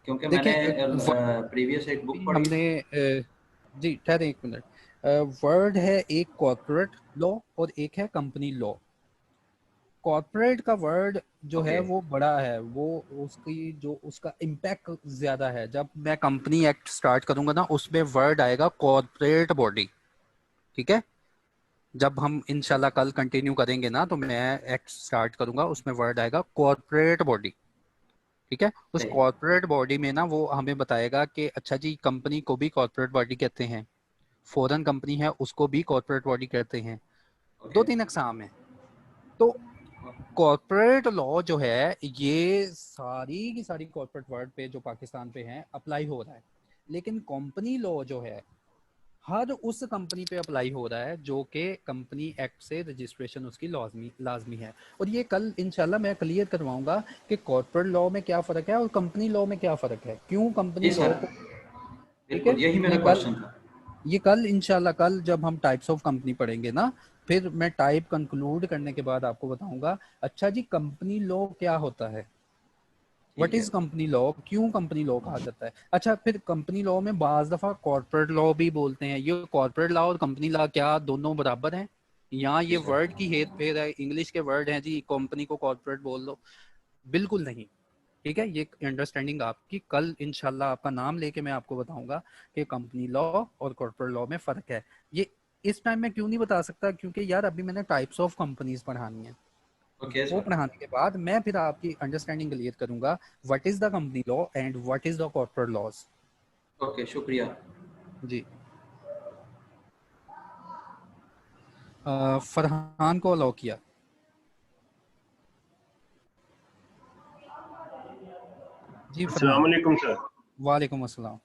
क्योंकि मैंने देखिए प्रीवियस एक बुक पढ़ी हमने जी ठहरे एक मिनट। वर्ड है एक कॉर्पोरेट लॉ और एक है कंपनी लॉ। कॉर्पोरेट का वर्ड जो है वो बड़ा है, वो उसकी जो उसका इम्पैक्ट ज्यादा है। जब मैं कंपनी एक्ट स्टार्ट करूंगा ना उसमें वर्ड आएगा कॉर्पोरेट बॉडी, ठीक है। जब हम इंशाल्लाह कल कंटिन्यू करेंगे ना तो मैं एक्ट स्टार्ट करूंगा, उसमें वर्ड आएगा कॉर्पोरेट बॉडी, ठीक है। उस कॉर्पोरेट बॉडी में ना वो हमें बताएगा कि अच्छा जी कंपनी को भी कॉर्पोरेट बॉडी कहते हैं, फॉरेन कंपनी है उसको भी कॉर्पोरेट बॉडी कहते हैं। दो तीन अकसाम है। तो कॉर्पोरेट लॉ जो है ये सारी की सारी कॉर्पोरेट वर्ल्ड पे जो पाकिस्तान पे हैं अप्लाई हो रहा है, लेकिन कंपनी लॉ जो है हर उस कंपनी पे अप्लाई हो रहा है जो कि कंपनी एक्ट से रजिस्ट्रेशन उसकी लाजमी है। और ये कल इंशाल्लाह मैं क्लियर करवाऊंगा कि कॉर्पोरेट लॉ में क्या फ़र्क है और कंपनी लॉ में क्या फ़र्क है, क्यों कंपनी लॉ को, ठीक है। यही मेरा क्वेश्चन था। ये कल इंशाल्लाह कल जब हम टाइप्स ऑफ कंपनी पढ़ेंगे ना फिर मैं टाइप कंक्लूड करने के बाद आपको बताऊंगा अच्छा जी कंपनी लॉ क्या होता है, व्हाट इज कंपनी लॉ, क्यों कंपनी लॉ कहा जाता है। अच्छा फिर कंपनी लॉ में बाज दफा कॉर्पोरेट लॉ भी बोलते हैं। ये कॉर्पोरेट लॉ और कंपनी लॉ क्या दोनों बराबर हैं? यहाँ ये वर्ड की हेर फेर है, इंग्लिश के वर्ड हैं जी, कंपनी को कॉर्पोरेट बोल दो, बिल्कुल नहीं, ठीक है। ये अंडरस्टैंडिंग आपकी कल इंशाल्लाह आपका नाम लेके मैं आपको बताऊंगा कि कंपनी लॉ और कॉर्पोरेट लॉ में फ़र्क है। ये इस टाइम में क्यों नहीं बता सकता, क्योंकि यार अभी मैंने टाइप्स ऑफ कंपनीज पढ़ानी है। वो पढ़ाने के बाद मैं फिर आपकी अंडरस्टैंडिंग क्लियर करूंगा what is the company law and what is the corporate laws. Okay शुक्रिया जी। फरहान को अलाउ किया। जी अस्सलाम वालेकुम सर। वालेकुम अस्सलाम।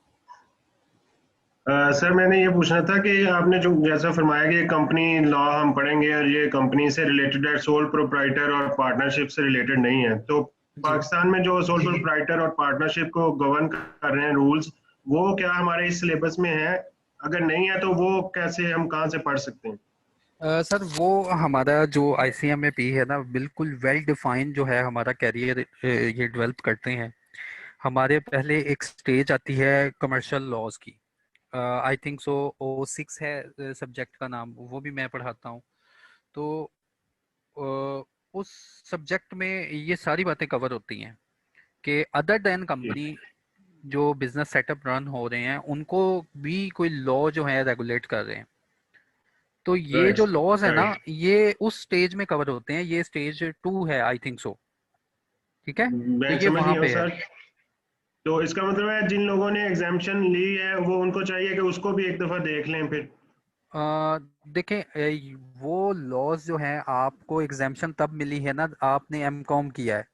सर मैंने ये पूछना था कि आपने जो जैसा फरमाया कि कंपनी लॉ हम पढ़ेंगे और ये कंपनी से रिलेटेड है, सोल प्रोप्राइटर और पार्टनरशिप से रिलेटेड नहीं है, तो पाकिस्तान में जो सोल प्रोप्राइटर और पार्टनरशिप को गवर्न कर रहे हैं रूल्स, वो क्या हमारे इस सिलेबस में है? अगर नहीं है तो वो कैसे हम कहाँ से पढ़ सकते हैं? सर वो हमारा जो ICM में भी है ना बिल्कुल वेल डिफाइंड जो है हमारा कैरियर ये डेवलप करते हैं। हमारे पहले एक स्टेज आती है कमर्शियल लॉज की, आई थिंक सो O6 है सब्जेक्ट का नाम, वो भी मैं पढ़ाता हूँ। तो उस सब्जेक्ट में ये सारी बातें कवर होती हैं कि अदर देन कंपनी जो बिजनेस सेटअप रन हो रहे हैं उनको भी कोई लॉ जो है रेगुलेट कर रहे हैं। तो ये जो लॉज है ना ये उस स्टेज में कवर होते हैं, ये स्टेज 2 है आई थिंक सो, ठीक है। तो ये समझ वहां गया पे सर। है। तो इसका मतलब है जिन लोगों ने एग्जाम्पशन ली है वो उनको चाहिए कि उसको भी एक दफा देख लें फिर। देखें वो लॉज जो हैं आपको एग्जाम्पशन तब मिली है ना आपने M.Com किया है।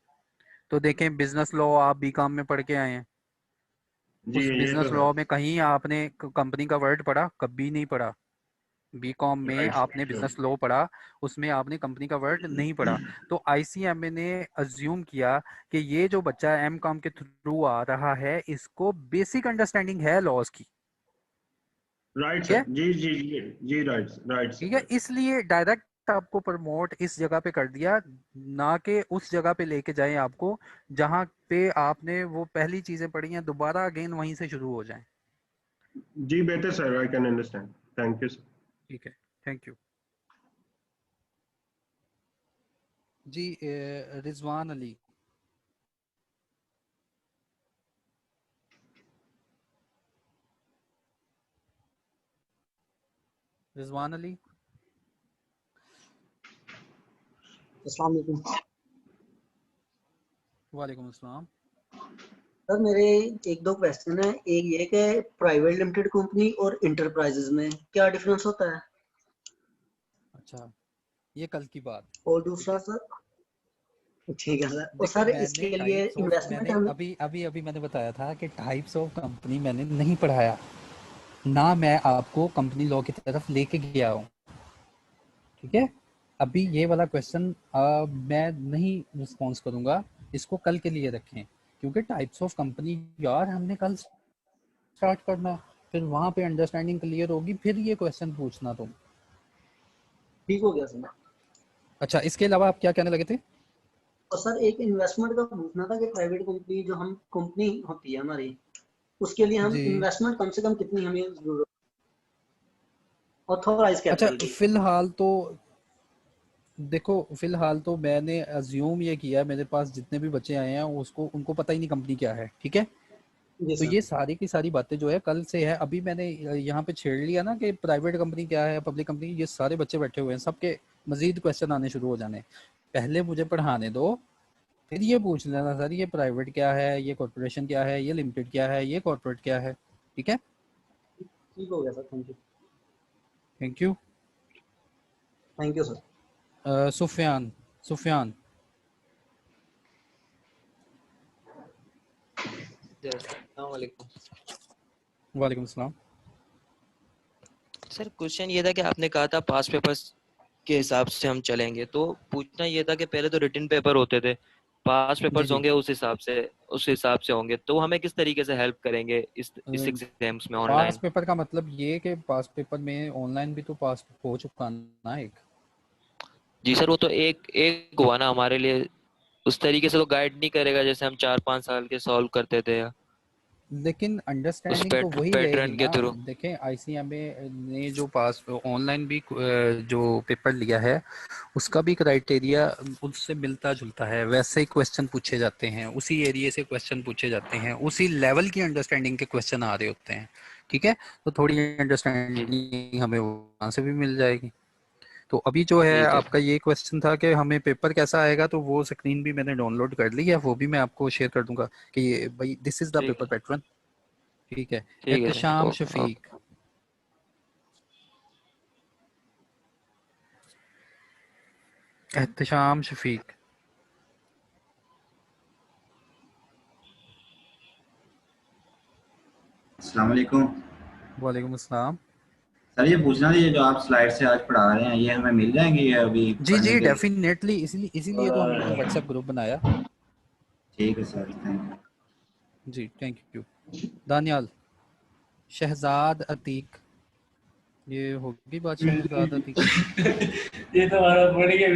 तो देखें बिजनेस लॉ आप B.Com में पढ़ के आए हैं, उस बिजनेस लॉ में कहीं आपने कंपनी का वर्ड पढ़ा? कभी नहीं पढ़ा। B.Com में आपने बिजनेस लॉ पढ़ा, उसमें आपने कंपनी का वर्ड नहीं पढ़ा। तो ICMA ने अज्यूम किया कि ये जो बच्चा M.Com के थ्रू आ रहा है इसको बेसिक अंडरस्टैंडिंग है लॉज की, राइट सर। जी जी जी जी राइट राइट ठीक है। इसलिए डायरेक्ट आपको प्रमोट इस जगह पे कर दिया, ना कि उस जगह पे लेके जाएं आपको जहां पे आपने वो पहली चीजें पढ़ी हैं दोबारा अगेन वहीं से शुरू हो जाएं। जी बेहतर sir, I can understand, thank you sir. ठीक है, थैंक यू जी। रिजवान अली। रिजवान अली। अस्सलाम वालेकुम वालेकुम अस्सलाम। सर, मेरे एक दो क्वेश्चन है। एक ये कि प्राइवेट लिमिटेड कंपनी और इंटरप्राइजेज में क्या डिफरेंस होता है, अच्छा, ये कल की बात। और दूसरा सर, ठीक है सर, और देखो सर मैंने इसके लिए टाइप्स ऑफ, इन्वेस्टमेंट मैंने हम अभी अभी अभी मैंने बताया था कि टाइप्स ऑफ कंपनी मैंने नहीं पढ़ाया, ना मैं आपको कंपनी लॉ की तरफ लेके गया हूँ। ठीक है, अभी ये वाला क्वेश्चन मैं नहीं रिस्पॉन्स करूंगा, इसको कल के लिए रखें, क्योंकि टाइप्स ऑफ कंपनी यार हमने कल स्टार्ट करना है, फिर वहां पे अंडरस्टैंडिंग क्लियर होगी, फिर ये क्वेश्चन पूछना तुम। ठीक हो गया सर। अच्छा, इसके अलावा आप क्या कहने लगे थे? और सर एक इन्वेस्टमेंट का पूछना था कि प्राइवेट कंपनी जो हम कंपनी होती है हमारी, उसके लिए हम जी, इन्वेस्टमेंट कम से कम कितनी हमें जरूरत, ऑथोराइज अच्छा कैपिटल की। फिलहाल तो देखो, फिलहाल तो मैंने अज्यूम ये किया, मेरे पास जितने भी बच्चे आए हैं उसको उनको पता ही नहीं कंपनी क्या है। ठीक है, जी तो सर। ये सारी की सारी बातें जो है कल से है। अभी मैंने यहाँ पे छेड़ लिया ना कि प्राइवेट कंपनी क्या है, पब्लिक कंपनी, ये सारे बच्चे बैठे हुए हैं, सबके मजीद क्वेश्चन आने शुरू हो जाने। पहले मुझे पढ़ाने दो, फिर ये पूछ लेना सर ये प्राइवेट क्या है, ये कॉर्पोरेशन क्या है, ये लिमिटेड क्या है, ये कॉर्पोरेट क्या है। ठीक है, ठीक हो गया sir, thank you. Thank you. Thank you sir. Sufiyan. Sufiyan. वालेकुम अस्सलाम। सर क्वेश्चन ये था कि आपने कहा था पास पेपर्स के हिसाब से हम चलेंगे, तो पूछना ये था कि पहले तो रिटन पेपर होते थे, पास जी पेपर्स जी, होंगे उस हिसाब से होंगे, तो हमें किस तरीके से हेल्प करेंगे इस एग्जाम्स में पास ऑनलाइन? पेपर का मतलब ये कि पास पेपर में ऑनलाइन भी तो पास हो चुका ना एक। जी सर, वो तो एक एक हुआ ना हमारे लिए, उस तरीके से तो गाइड नहीं करेगा जैसे हम 4-5 साल के सॉल्व करते थे, या लेकिन उस अंडरस्टैंडिंग तो वही रहेगी पैटर्न के ना। थ्रू। देखें आईसीएमए ने जो पास ऑनलाइन भी जो पेपर लिया है उसका भी क्राइटेरिया उससे मिलता जुलता है, वैसे ही क्वेश्चन पूछे जाते हैं, उसी एरिया से क्वेश्चन पूछे जाते हैं, उसी लेवल की अंडरस्टैंडिंग के क्वेश्चन आ रहे होते हैं। ठीक है, तो थोड़ी जी अंडरस्टैंडिंग हमें वहाँ से भी मिल जाएगी। तो अभी जो है जी सर। आपका ये क्वेश्चन था कि हमें पेपर कैसा आएगा, तो वो स्क्रीन भी मैंने डाउनलोड कर ली है, वो भी मैं आपको शेयर कर दूंगा कि ये भाई दिस इज द ठीक पेपर है पैटर्न। ठीक है, ठीक है sir, Ehtesham okay Shafiq. Okay. Ehtesham Shafiq. अस्सलाम वालेकुम। वालेकुम अस्सलाम। सर ये पूछना था, ये जो आप स्लाइड से आज पढ़ा रहे हैं ये हमें मिल जाएंगे या अभी जी पढ़ने जी के लिए? डेफिनेटली, इसीलिए इसीलिए तो हमने व्हाट्सएप ग्रुप बनाया। ठीक है सर, थैंक यू। जी थैंक यू। दानियाल। शहजाद अतीक। ये होगी बात शहजाद अतीक की। ये तो हमारा बढ़ गया।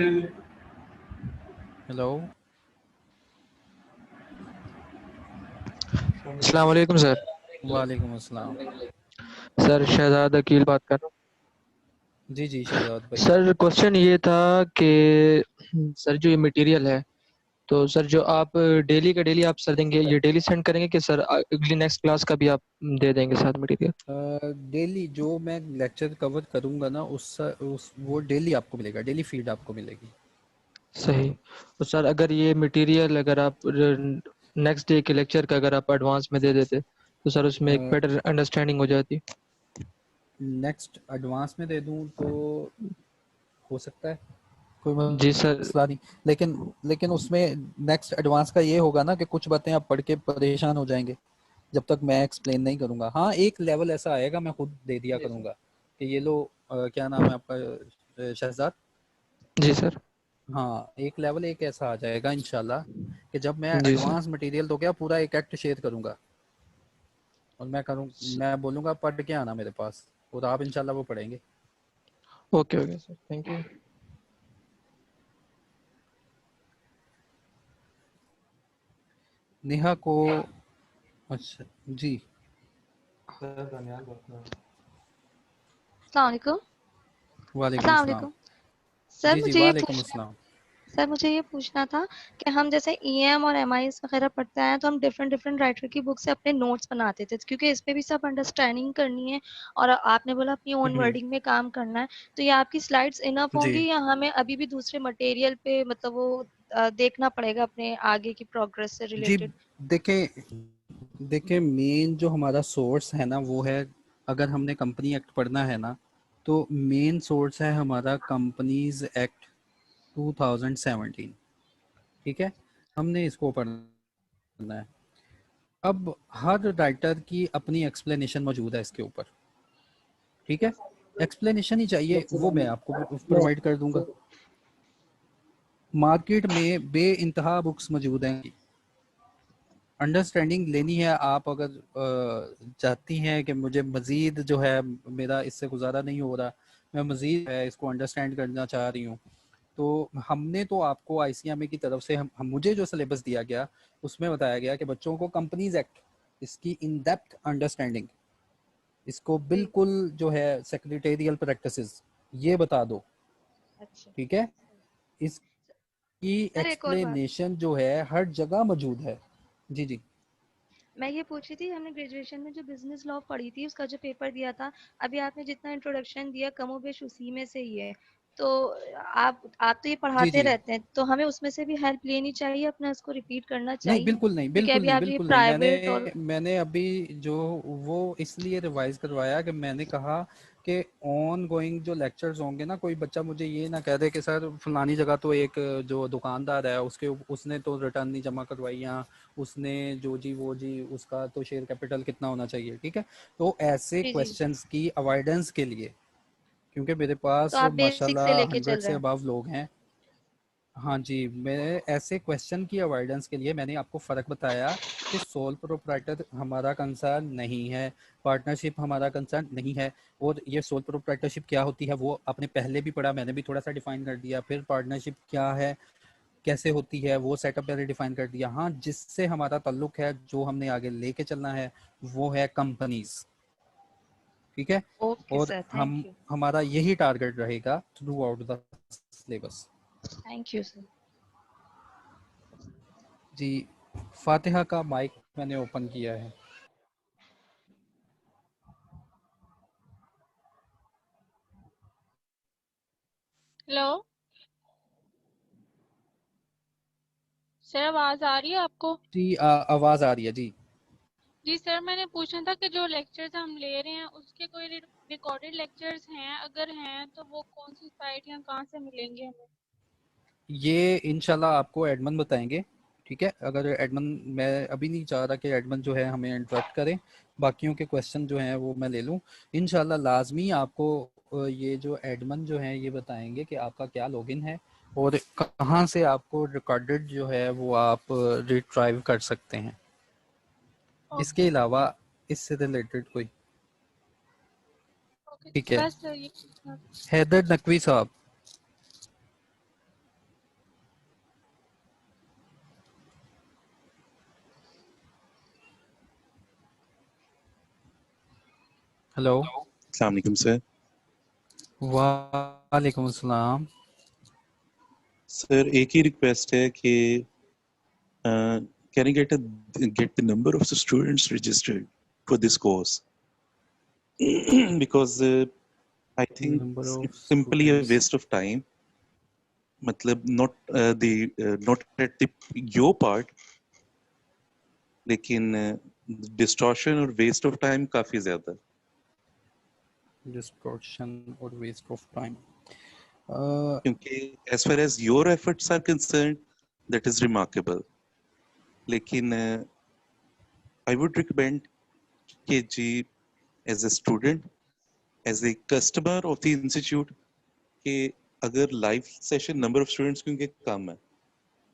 हेलो। अस्सलाम वालेकुम सर। वालेकुम अस्सलाम। सर शहजाद अकील बात कर रहा जी जी शहजाद हूँ। भाई। सर क्वेश्चन ये था कि सर जो ये मटेरियल है, तो सर जो आप डेली का डेली आप सर देंगे, ये डेली सेंड करेंगे कि सर अगली नेक्स्ट क्लास का भी आप दे देंगे साथ मटेरियल? डेली जो मैं लेक्चर कवर करूंगा ना उस वो डेली आपको मिलेगा, डेली फीड आपको मिलेगी। सही। तो सर अगर ये मटेरियल अगर आप नेक्स्ट डे के लेक्चर का अगर आप एडवांस में दे देते तो सर उसमें एक बेटर अंडरस्टैंडिंग हो जाती। नेक्स्ट एडवांस में दे दूं तो हो सकता है, कोई जी सर। मसला नहीं, लेकिन उसमें नेक्स्ट एडवांस का ये होगा ना कि कुछ बातें आप पढ़ के परेशान हो जाएंगे जब तक मैं एक्सप्लेन नहीं करूंगा। हाँ एक लेवल ऐसा आएगा मैं खुद दे दिया करूंगा कि ये लो क्या नाम है आपका शहजाद? जी सर। हाँ एक लेवल एक ऐसा आ जाएगा इंशाल्लाह कि जब मैं जी सर। एडवांस मटेरियल तो क्या पूरा एक एक्ट शेयर करूंगा और मैं बोलूंगा पढ़ के आना मेरे पास, और आप इंशाल्लाह वो पढ़ेंगे। Okay okay sir, thank you. Neha को अच्छा जी अस्सलाम वालेकुम। वालेकुम अस्सलाम अस्सलाम। वालेकुम। सर जी जी मुझे ये वालेकुम पूछना अस्सलाम। सर मुझे ये पूछना था कि हम जैसे ईएम और एमआईएस वगैरह पढ़ते हैं तो हम डिफरेंट डिफरेंट राइटर की बुक से अपने नोट्स बनाते थे, क्योंकि इसमें भी सब अंडरस्टैंडिंग करनी है और आपने बोला अपनी ओन वर्डिंग में काम करना है, तो ये आपकी स्लाइड्स इनफ जी होंगी या हमें अभी भी दूसरे मटेरियल पे मतलब वो देखना पड़ेगा अपने आगे की प्रोग्रेस से जी रिलेटेड? देखें मेन जो हमारा सोर्स है ना वो है, अगर हमने कंपनी एक्ट पढ़ना है ना तो मेन सोर्स है हमारा कंपनीज एक्ट 2017। ठीक है, हमने इसको पढ़ना है। अब हर राइटर की अपनी एक्सप्लेनेशन मौजूद है इसके ऊपर। ठीक है, एक्सप्लेनेशन ही चाहिए वो मैं आपको प्रोवाइड कर दूंगा। मार्केट में बे इंतहा बुक्स मौजूद हैं। अंडरस्टैंडिंग लेनी है आप अगर चाहती हैं कि मुझे मज़ीद जो है मेरा इससे गुजारा नहीं हो रहा, मैं मज़ीद है इसको अंडरस्टैंड करना चाह रही हूँ, तो हमने तो आपको आईसीएमए की तरफ से हम मुझे जो सिलेबस दिया गया उसमें बताया गया कि बच्चों को कंपनीज एक्ट इसकी इन डेप्थ अंडरस्टैंडिंग, इसको बिल्कुल जो है सेक्रेटेरियल प्रैक्टिसेस ये बता दो। अच्छा ठीक है, इसकी सर एक और बात एक्सप्लेनेशन जो है हर जगह मौजूद है। जी जी मैं ये पूछ रही थी, हमने ग्रेजुएशन में जो बिजनेस लॉ पढ़ी थी उसका जो पेपर दिया था, अभी आपने जितना इंट्रोडक्शन दिया कमोबेश उसी में से ही है, तो आप तो ये जी पढ़ाते जी रहते हैं तो हमें उसमें से भी हेल्प लेनी चाहिए, अपना उसको रिपीट करना नहीं चाहिए, बिल्कुल नहीं क्योंकि बिल्कुल अभी नहीं आप ये बिल्कुल नहीं, प्राइवेट और मैंने अभी जो वो इसलिए रिवाइज करवाया कि मैंने कहा कि ऑन गोइंग जो लेक्चर्स होंगे ना, कोई बच्चा मुझे ये ना कह दे कि सर फलानी जगह तो एक जो दुकानदार है उसने तो रिटर्न नहीं जमा करवाई, या उसने जो जी वो जी उसका तो शेयर कैपिटल कितना होना चाहिए। ठीक है, तो ऐसे जी जी, क्वेश्चंस की अवॉइडेंस के लिए, क्योंकि मेरे तो पास आप बेसिक से माशाल्लाह लेके 100 चल से रहे हैं। अबव लोग हैं। हाँ जी, मैं ऐसे क्वेश्चन की अवॉइडेंस के लिए मैंने आपको फ़र्क बताया कि सोल प्रोप्राइटर हमारा कंसर्न नहीं है, पार्टनरशिप हमारा कंसर्न नहीं है। और ये सोल प्रोप्राइटरशिप क्या होती है वो आपने पहले भी पढ़ा, मैंने भी थोड़ा सा डिफाइन कर दिया। फिर पार्टनरशिप क्या है, कैसे होती है, वो सेटअप मैंने डिफाइन कर दिया। हाँ, जिससे हमारा ताल्लुक है, जो हमने आगे लेके चलना है, वो है कंपनीज। ठीक है, ओके और सर, हम थैंक यू। हमारा यही टारगेट रहेगा throughout the syllabus. Thank you sir. जी, फातिहा का माइक मैंने ओपन किया है। हेलो सर, आवाज आ रही है आपको? जी आवाज आ रही है जी। जी सर, मैंने पूछना था कि जो लेक्चर्स हम ले रहे हैं उसके कोई रिकॉर्डेड लेक्चर्स हैं? अगर हैं तो वो कौन सी साइट या कहाँ से मिलेंगे हमें? ये इंशाल्लाह आपको एडमन बताएंगे। ठीक है, अगर एडमन, मैं अभी नहीं चाह रहा कि एडमन जो है हमें इंटरप्ट करें, बाकियों के क्वेश्चन जो हैं वो मैं ले लूँ। इंशाल्लाह लाजमी आपको ये जो एडमन जो हैं ये बताएंगे कि आपका क्या लॉगिन है और कहाँ से आपको रिकॉर्डेड जो है वो आप रिट्राइव कर सकते हैं। इसके अलावा इससे रिलेटेड कोई, ओके, ठीक है। बस सर ये पूछना था। हैदर नकवी साहब, हेलो। अस्सलाम वालेकुम सर। वालेकुम अस्सलाम। सर एक ही रिक्वेस्ट है कि can I get the number of the students registered for this course because I think Number of it's simply a students. waste of time. मतलब not at your part, लेकिन distortion और waste of time काफी ज्यादा। Distortion or waste of time. क्योंकि as far as your efforts are concerned, that is remarkable. लेकिन I would recommend कि जी as a student, as a customer of the institute, कि अगर live session number of students क्योंकि कम है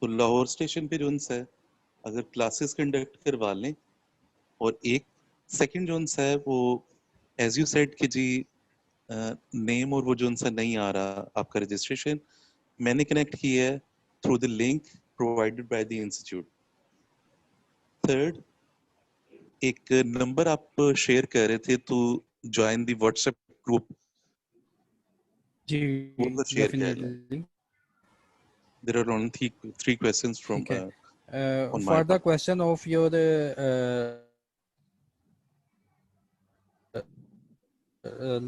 तो Lahore station पे zone सा है अगर क्लासेस कंडक्ट करवा लें, और एक सेकंड जोन सा है वो एज यू सेड कि जी नेम और वो जोन सा नहीं आ रहा आपका रजिस्ट्रेशन, मैंने कनेक्ट किया है through the link provided by the institute. Third, एक नंबर आप शेयर कर रहे थे to join the WhatsApp group, जी वो तो शेयर कर लें। Definitely. There are only three questions from ठीक है। on my for the part. Question of your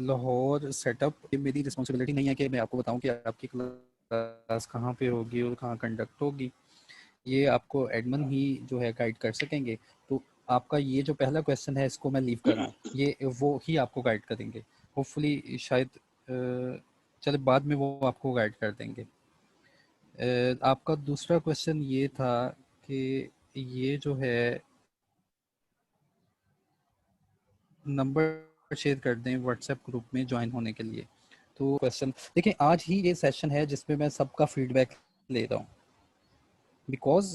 Lahore setup, ये मेरी रिस्पॉन्सिबिलिटी नहीं है कि मैं आपको बताऊं कि आपकी क्लास कहाँ पे होगी और कहाँ कंडक्ट होगी। ये आपको एडमिन ही जो है गाइड कर सकेंगे। तो आपका ये जो पहला क्वेश्चन है इसको मैं लीव कर रहा हूँ, ये वो ही आपको गाइड करेंगे। होपफुली शायद चले बाद में वो आपको गाइड कर देंगे। आपका दूसरा क्वेश्चन ये था कि ये जो है नंबर शेयर कर दें व्हाट्सएप ग्रुप में ज्वाइन होने के लिए। तो क्वेश्चन देखिए, आज ही ये सेशन है जिसमें मैं सबका फीडबैक ले रहा हूँ, because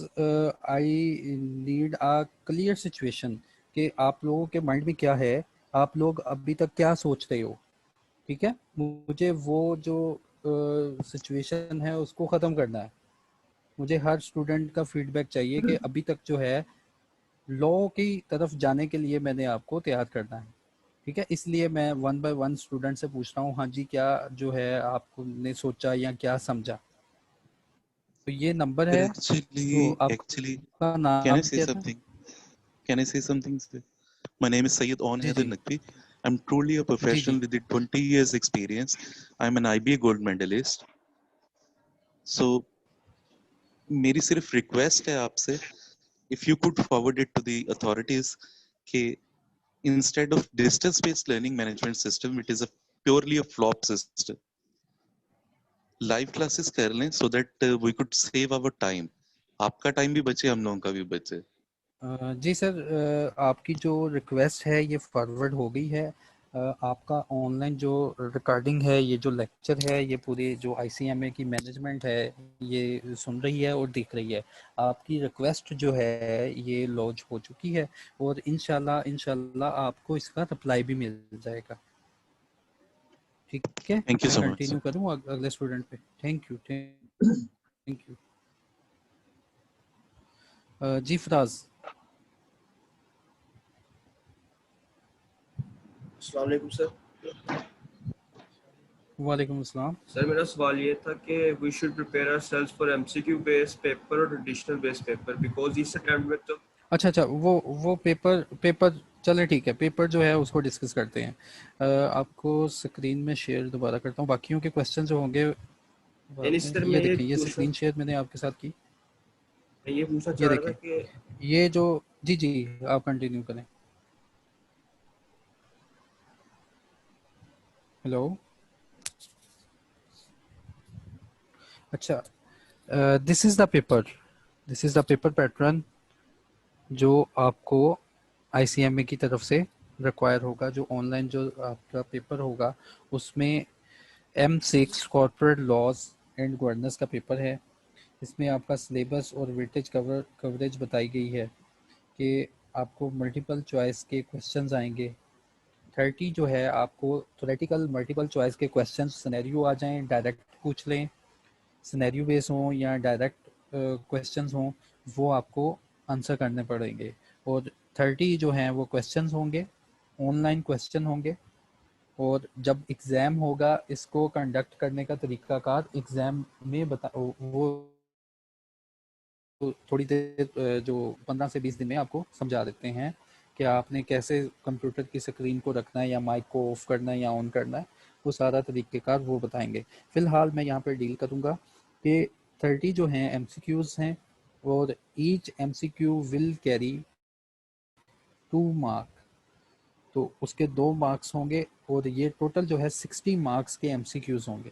I need a clear situation कि आप लोगों के माइंड में क्या है, आप लोग अभी तक क्या सोच रहे हो। ठीक है, मुझे वो जो सिचुएशन है उसको ख़त्म करना है। मुझे हर स्टूडेंट का फीडबैक चाहिए कि अभी तक जो है लॉ की तरफ जाने के लिए मैंने आपको तैयार करना है। ठीक है, इसलिए मैं वन बाय वन स्टूडेंट से पूछ रहा हूँ, हाँ जी क्या जो है आपने सोचा या क्या समझा। तो ये नंबर है। तो Actually, आपका can I नाम say क्या था? something? Can I say something, sir? My name is Syed On ji Haider ji Naqvi. I'm truly a ji professional ji with 20 years experience. I'm an IBA gold medalist. So, मेरी सिर्फ request है आपसे, if you could forward it to the authorities कि instead of distance based learning management system, it is a purely a flop system. Live classes कर लें so that we could save our time. आपका time भी बचे, हम लोगों का भी बचे। जी सर, आपकी जो रिक्वेस्ट है ये फॉरवर्ड हो गई है। आपका ऑनलाइन जो रिकॉर्डिंग है, ये जो लेक्चर है, ये पूरी जो ICMA की मैनेजमेंट है ये सुन रही है और देख रही है। आपकी रिक्वेस्ट जो है ये लॉन्च हो चुकी है और इंशाल्लाह आपको इसका रिप्लाई भी मिल जाएगा। ठीक है, थैंक यू मैं सो मच। कंटिन्यू करूँ अगले स्टूडेंट पे। Thank you. जी फराज। अस्सलाम वालेकुम सर। वालेकुम अस्सलाम। सर मेरा सवाल ये था कि we should prepare ourselves for MCQ based paper और ट्रेडिशनल बेस्ड पेपर, बिकॉज इस अटेम्प्ट में तो अच्छा वो पेपर चले ठीक है, पेपर जो है उसको डिस्कस करते हैं। आपको स्क्रीन में शेयर दोबारा करता हूँ, बाकियों के क्वेश्चन जो होंगे बाद इस में। तरह ये में देखिए, ये पूछना स्क्रीन शेयर मैंने आपके साथ की। मैं ये पूछना ये चाह रहा था देखिए, कि ये जो जी आप कंटिन्यू करें। हेलो। अच्छा, this is the paper pattern जो आपको ICMA की तरफ से रिक्वायर होगा। जो ऑनलाइन जो आपका पेपर होगा उसमें M6 corporate laws and governance का पेपर है। इसमें आपका सिलेबस और वेटेज कवरेज बताई गई है कि आपको मल्टीपल चॉइस के क्वेश्चंस आएंगे। 30 जो है आपको थ्योरेटिकल मल्टीपल चॉइस के क्वेश्चंस, सिनेरियो आ जाएं, डायरेक्ट पूछ लें, सिनेरियो बेस हों या डायरेक्ट क्वेश्चंस हों, वो आपको आंसर करने पड़ेंगे। और 30 जो हैं वो क्वेश्चंस होंगे, ऑनलाइन क्वेश्चन होंगे। और जब एग्ज़ाम होगा इसको कंडक्ट करने का तरीक़ाकार एग्ज़ाम में वो थोड़ी देर जो 15 से 20 दिन में आपको समझा देते हैं कि आपने कैसे कंप्यूटर की स्क्रीन को रखना है या माइक को ऑफ करना है या ऑन करना है, वो सारा तरीक़ेकार वो बताएंगे। फ़िलहाल मैं यहाँ पर डील करूँगा कि 30 जो हैं MCQs हैं और each MCQ will carry 2 mark, तो उसके 2 मार्क्स होंगे और ये टोटल जो है 60 मार्क्स के MCQs होंगे।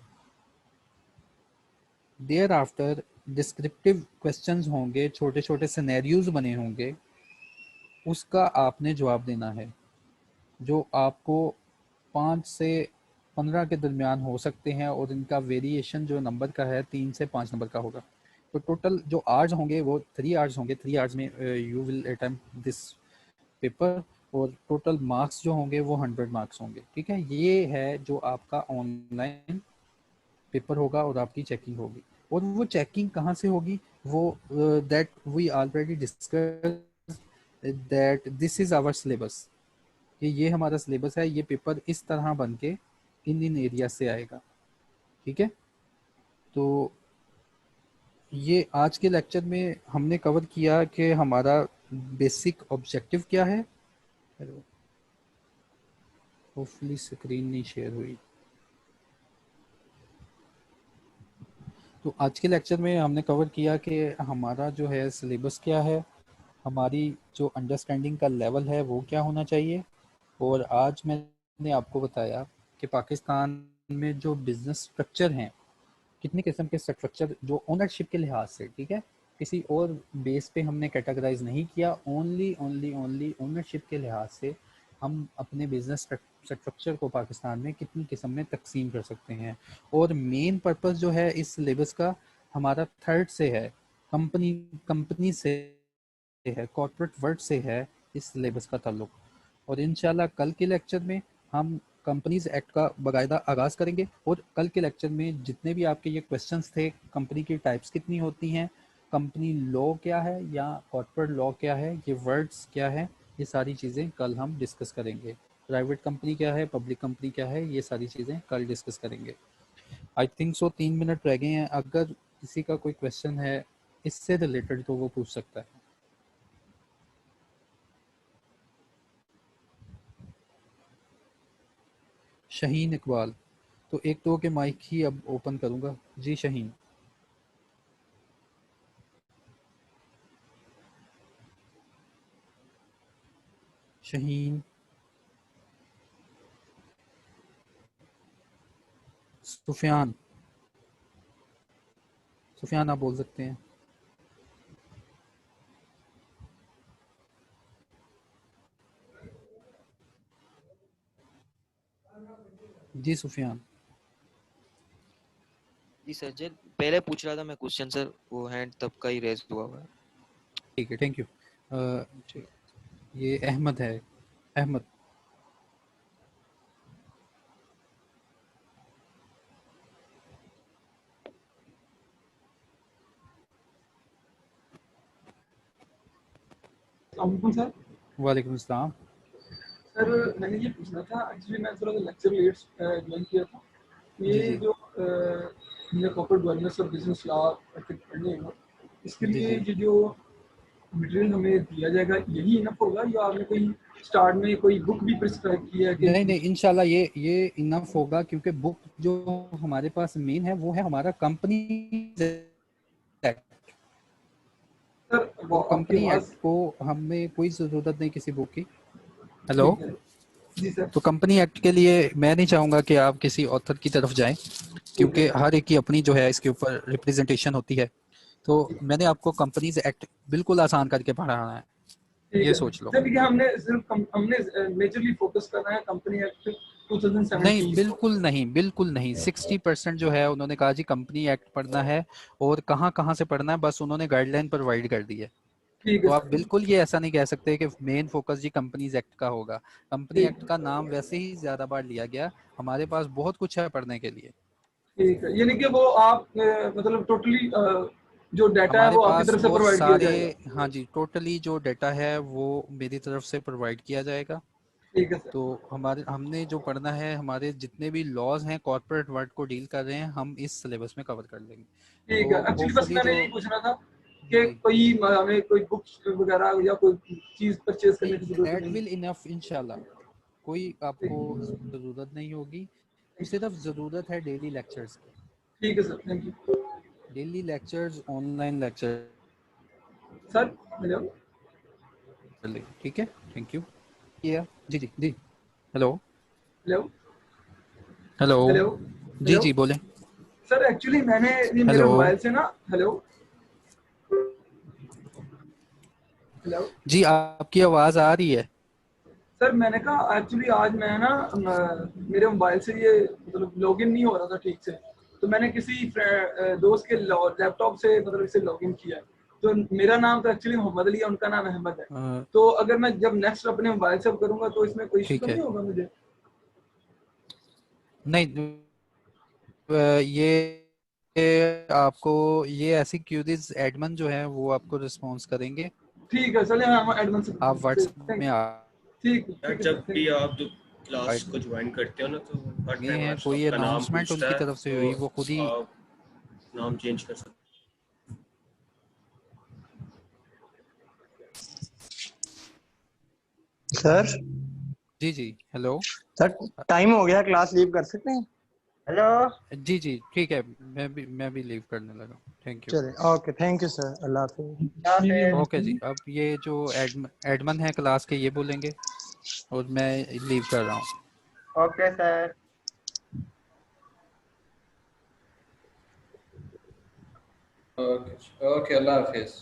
देयर आफ्टर डिस्क्रिप्टिव क्वेश्चंस होंगे, छोटे छोटे सिनेरियोज बने होंगे, उसका आपने जवाब देना है, जो आपको 5 से 15 के दरमियान हो सकते हैं और इनका वेरिएशन जो नंबर का है 3 से 5 नंबर का होगा। तो टोटल जो आवर्स होंगे वो 3 आवर्स होंगे। 3 आवर्स में you will attempt this paper और टोटल मार्क्स जो होंगे वो 100 मार्क्स होंगे। ठीक है, ये है जो आपका ऑनलाइन पेपर होगा और आपकी चेकिंग होगी। और वो चेकिंग कहाँ से होगी, वो that we already discuss that this is our syllabus, कि ये हमारा सिलेबस है, ये पेपर इस तरह बन के इन एरिया से आएगा। ठीक है, तो ये आज के लेक्चर में हमने कवर किया कि हमारा बेसिक ऑब्जेक्टिव क्या है। होपफुली स्क्रीन नहीं शेयर हुई। तो आज के लेक्चर में हमने कवर किया कि हमारा जो है सिलेबस क्या है, हमारी जो अंडरस्टैंडिंग का लेवल है वो क्या होना चाहिए, और आज मैंने आपको बताया कि पाकिस्तान में जो बिज़नेस स्ट्रक्चर हैं, कितने किस्म के स्ट्रक्चर जो ओनरशिप के लिहाज से, ठीक है, किसी और बेस पे हमने कैटेगराइज नहीं किया, ओनली ओनरशिप के लिहाज से हम अपने बिजनेस स्ट्रक्चर को पाकिस्तान में कितनी किस्म में तकसीम कर सकते हैं। और मेन पर्पस जो है इस सिलेबस का हमारा थर्ड से है, कंपनी से है, कॉर्पोरेट वर्ल्ड से है इस सिलेबस का ताल्लुक। और इंशाल्लाह कल के लेक्चर में हम कंपनीज एक्ट का बाकायदा आगाज़ करेंगे, और कल के लेक्चर में जितने भी आपके ये क्वेश्चंस थे, कंपनी की टाइप्स कितनी होती हैं, कंपनी लॉ क्या है या कॉर्पोरेट लॉ क्या है, ये वर्ड्स क्या है, ये सारी चीज़ें कल हम डिस्कस करेंगे। प्राइवेट कंपनी क्या है, पब्लिक कंपनी क्या है, ये सारी चीज़ें कल डिस्कस करेंगे। आई थिंक सो 3 मिनट रह गए हैं, अगर किसी का कोई क्वेश्चन है इससे रिलेटेड तो वो पूछ सकता है। शहीन इकबाल, तो एक दो के माइक ही अब ओपन करूंगा। जी शहीन। शहीन, सुफियान, सुफियान आप बोल सकते हैं। जी सुफियान। जी सर, जी पहले पूछ रहा था मैं क्वेश्चन सर, वो हैंड तब का ही रेज हुआ हुआ है। ठीक है, थैंक यू। ये अहमद है, अहमद। सर वालेकुम अस्सलाम। सर मैंने ये पूछना था, एक्चुअली मैं थोड़ा सा लेक्चर लेट ज्वाइन किया था। ये जी। जो हमने कॉर्पोरेट गवर्नेंस और बिजनेस लॉ पढ़ने हैं, इसके जी लिए जी। ये जो मटेरियल हमें दिया जाएगा यही इनफ होगा, या आपने कोई स्टार्ट में कोई बुक भी प्रिस्क्राइब की है कि नहीं नहीं, इंशाल्लाह ये इनफ होगा, क्योंकि बुक जो हमारे पास मेन है वो है हमारा कंपनी एक्ट। सर तो कंपनी एक्ट को हमें कोई ज़रूरत नहीं किसी बुक की। हेलो जी सर। तो कंपनी एक्ट के लिए मैं नहीं चाहूँगा कि आप किसी ऑथर की तरफ जाएं, क्योंकि हर एक की अपनी जो है इसके ऊपर रिप्रेजेंटेशन होती है। तो मैंने आपको कंपनीज एक्ट बिल्कुल आसान करके पढ़ाना है, ये सोच लो। सर हमने सिर्फ हमने मेजरली फोकस करना है कंपनी एक्ट 2017। नहीं बिल्कुल नहीं 60% जो है उन्होंने कहा जी कंपनी एक्ट पढ़ना है, और कहाँ कहाँ से पढ़ना है बस उन्होंने गाइडलाइन प्रोवाइड कर दी है। तो आप बिल्कुल ये ऐसा नहीं कह सकते कि main focus G companies act का होगा। कंपनी एक्ट का नाम वैसे ही ज्यादा बार लिया गया, हमारे पास बहुत कुछ है पढ़ने के लिए। ठीक है, यानी कि वो आप मतलब टोटली जो डाटा है हमारे वो आपकी पास तरफ से वो प्रोवाइड किया सारे, जाएगा। हाँ जी, टोटली जो डाटा है वो मेरी तरफ से प्रोवाइड किया जाएगा। ठीक है सर। तो हमने जो पढ़ना है, हमारे जितने भी लॉज हैं कॉर्पोरेट वर्ल्ड को डील कर रहे हैं, हम इस सिलेबस में कवर कर लेंगे। ठीक है, तो एक्चुअली बस होपफुली मैंने जो यही पूछना था कि कोई हमें कोई बुक्स वगैरह या कोई चीज परचेज करने की जरूरत दैट नहीं। विल इनफ इंशाल्लाह, कोई आपको जरूरत नहीं होगी, सिर्फ जरूरत है डेली लेक्चर्स की। ठीक है sir, thank you. Daily lectures, online lecture sir hello. ठीक है, थैंक यू। जी जी जी। हेलो हेलो हेलो हेलो जी जी बोलें। सर एक्चुअली मैंने ये मेरे हेलो मोबाइल से ना, हेलो हेलो जी, आपकी आवाज आ रही है। सर मैंने कहा एक्चुअली आज मैं ना मेरे मोबाइल से ये मतलब लॉगिन नहीं हो रहा था ठीक से, तो मैंने किसी दोस्त के लैपटॉप से मतलब इसे लॉगिन किया। तो मेरा नाम तो एक्चुअली मोहम्मद अली है, उनका नाम अहमद है। तो अगर मैं जब नेक्स्ट अपने मोबाइल से करूंगा तो इसमें कोई इशू तो नहीं होगा मुझे? नहीं, ये आपको ये ऐसी क्यूरीज एडमन जो है वो आपको रिस्पॉन्स करेंगे, ठीक है चलिए हम एडमिन से आप व्हाट्सएप में ठीक यार जब भी आप जो क्लास को ज्वाइन करते हो ना तो हर ये टाइम है आपका कोई नाम अनाउंसमेंट पूछता उनकी है, तरफ से तो हुई, वो खुद ही आप नाम चेंज कर सकते सर जी जी हेलो सर टाइम हो गया, क्लास लीव कर सकते हैं? हेलो जी जी ठीक है, मैं भी लीव करने लगा। Thank you. चलिए ओके, थैंक यू सर, अल्लाह हाफिज़। ओके जी, अब ये जो एडमन है क्लास के ये बोलेंगे और मैं लीव कर रहा हूँ। Okay sir. Okay Allah Hafiz.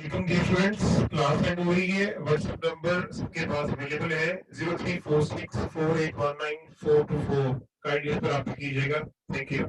Students class and हो रही है। व्हाट्सएप नंबर सबके पास अवेलेबल है 0346481944। काइंडली इस पर आप कीजिएगा। Thank you.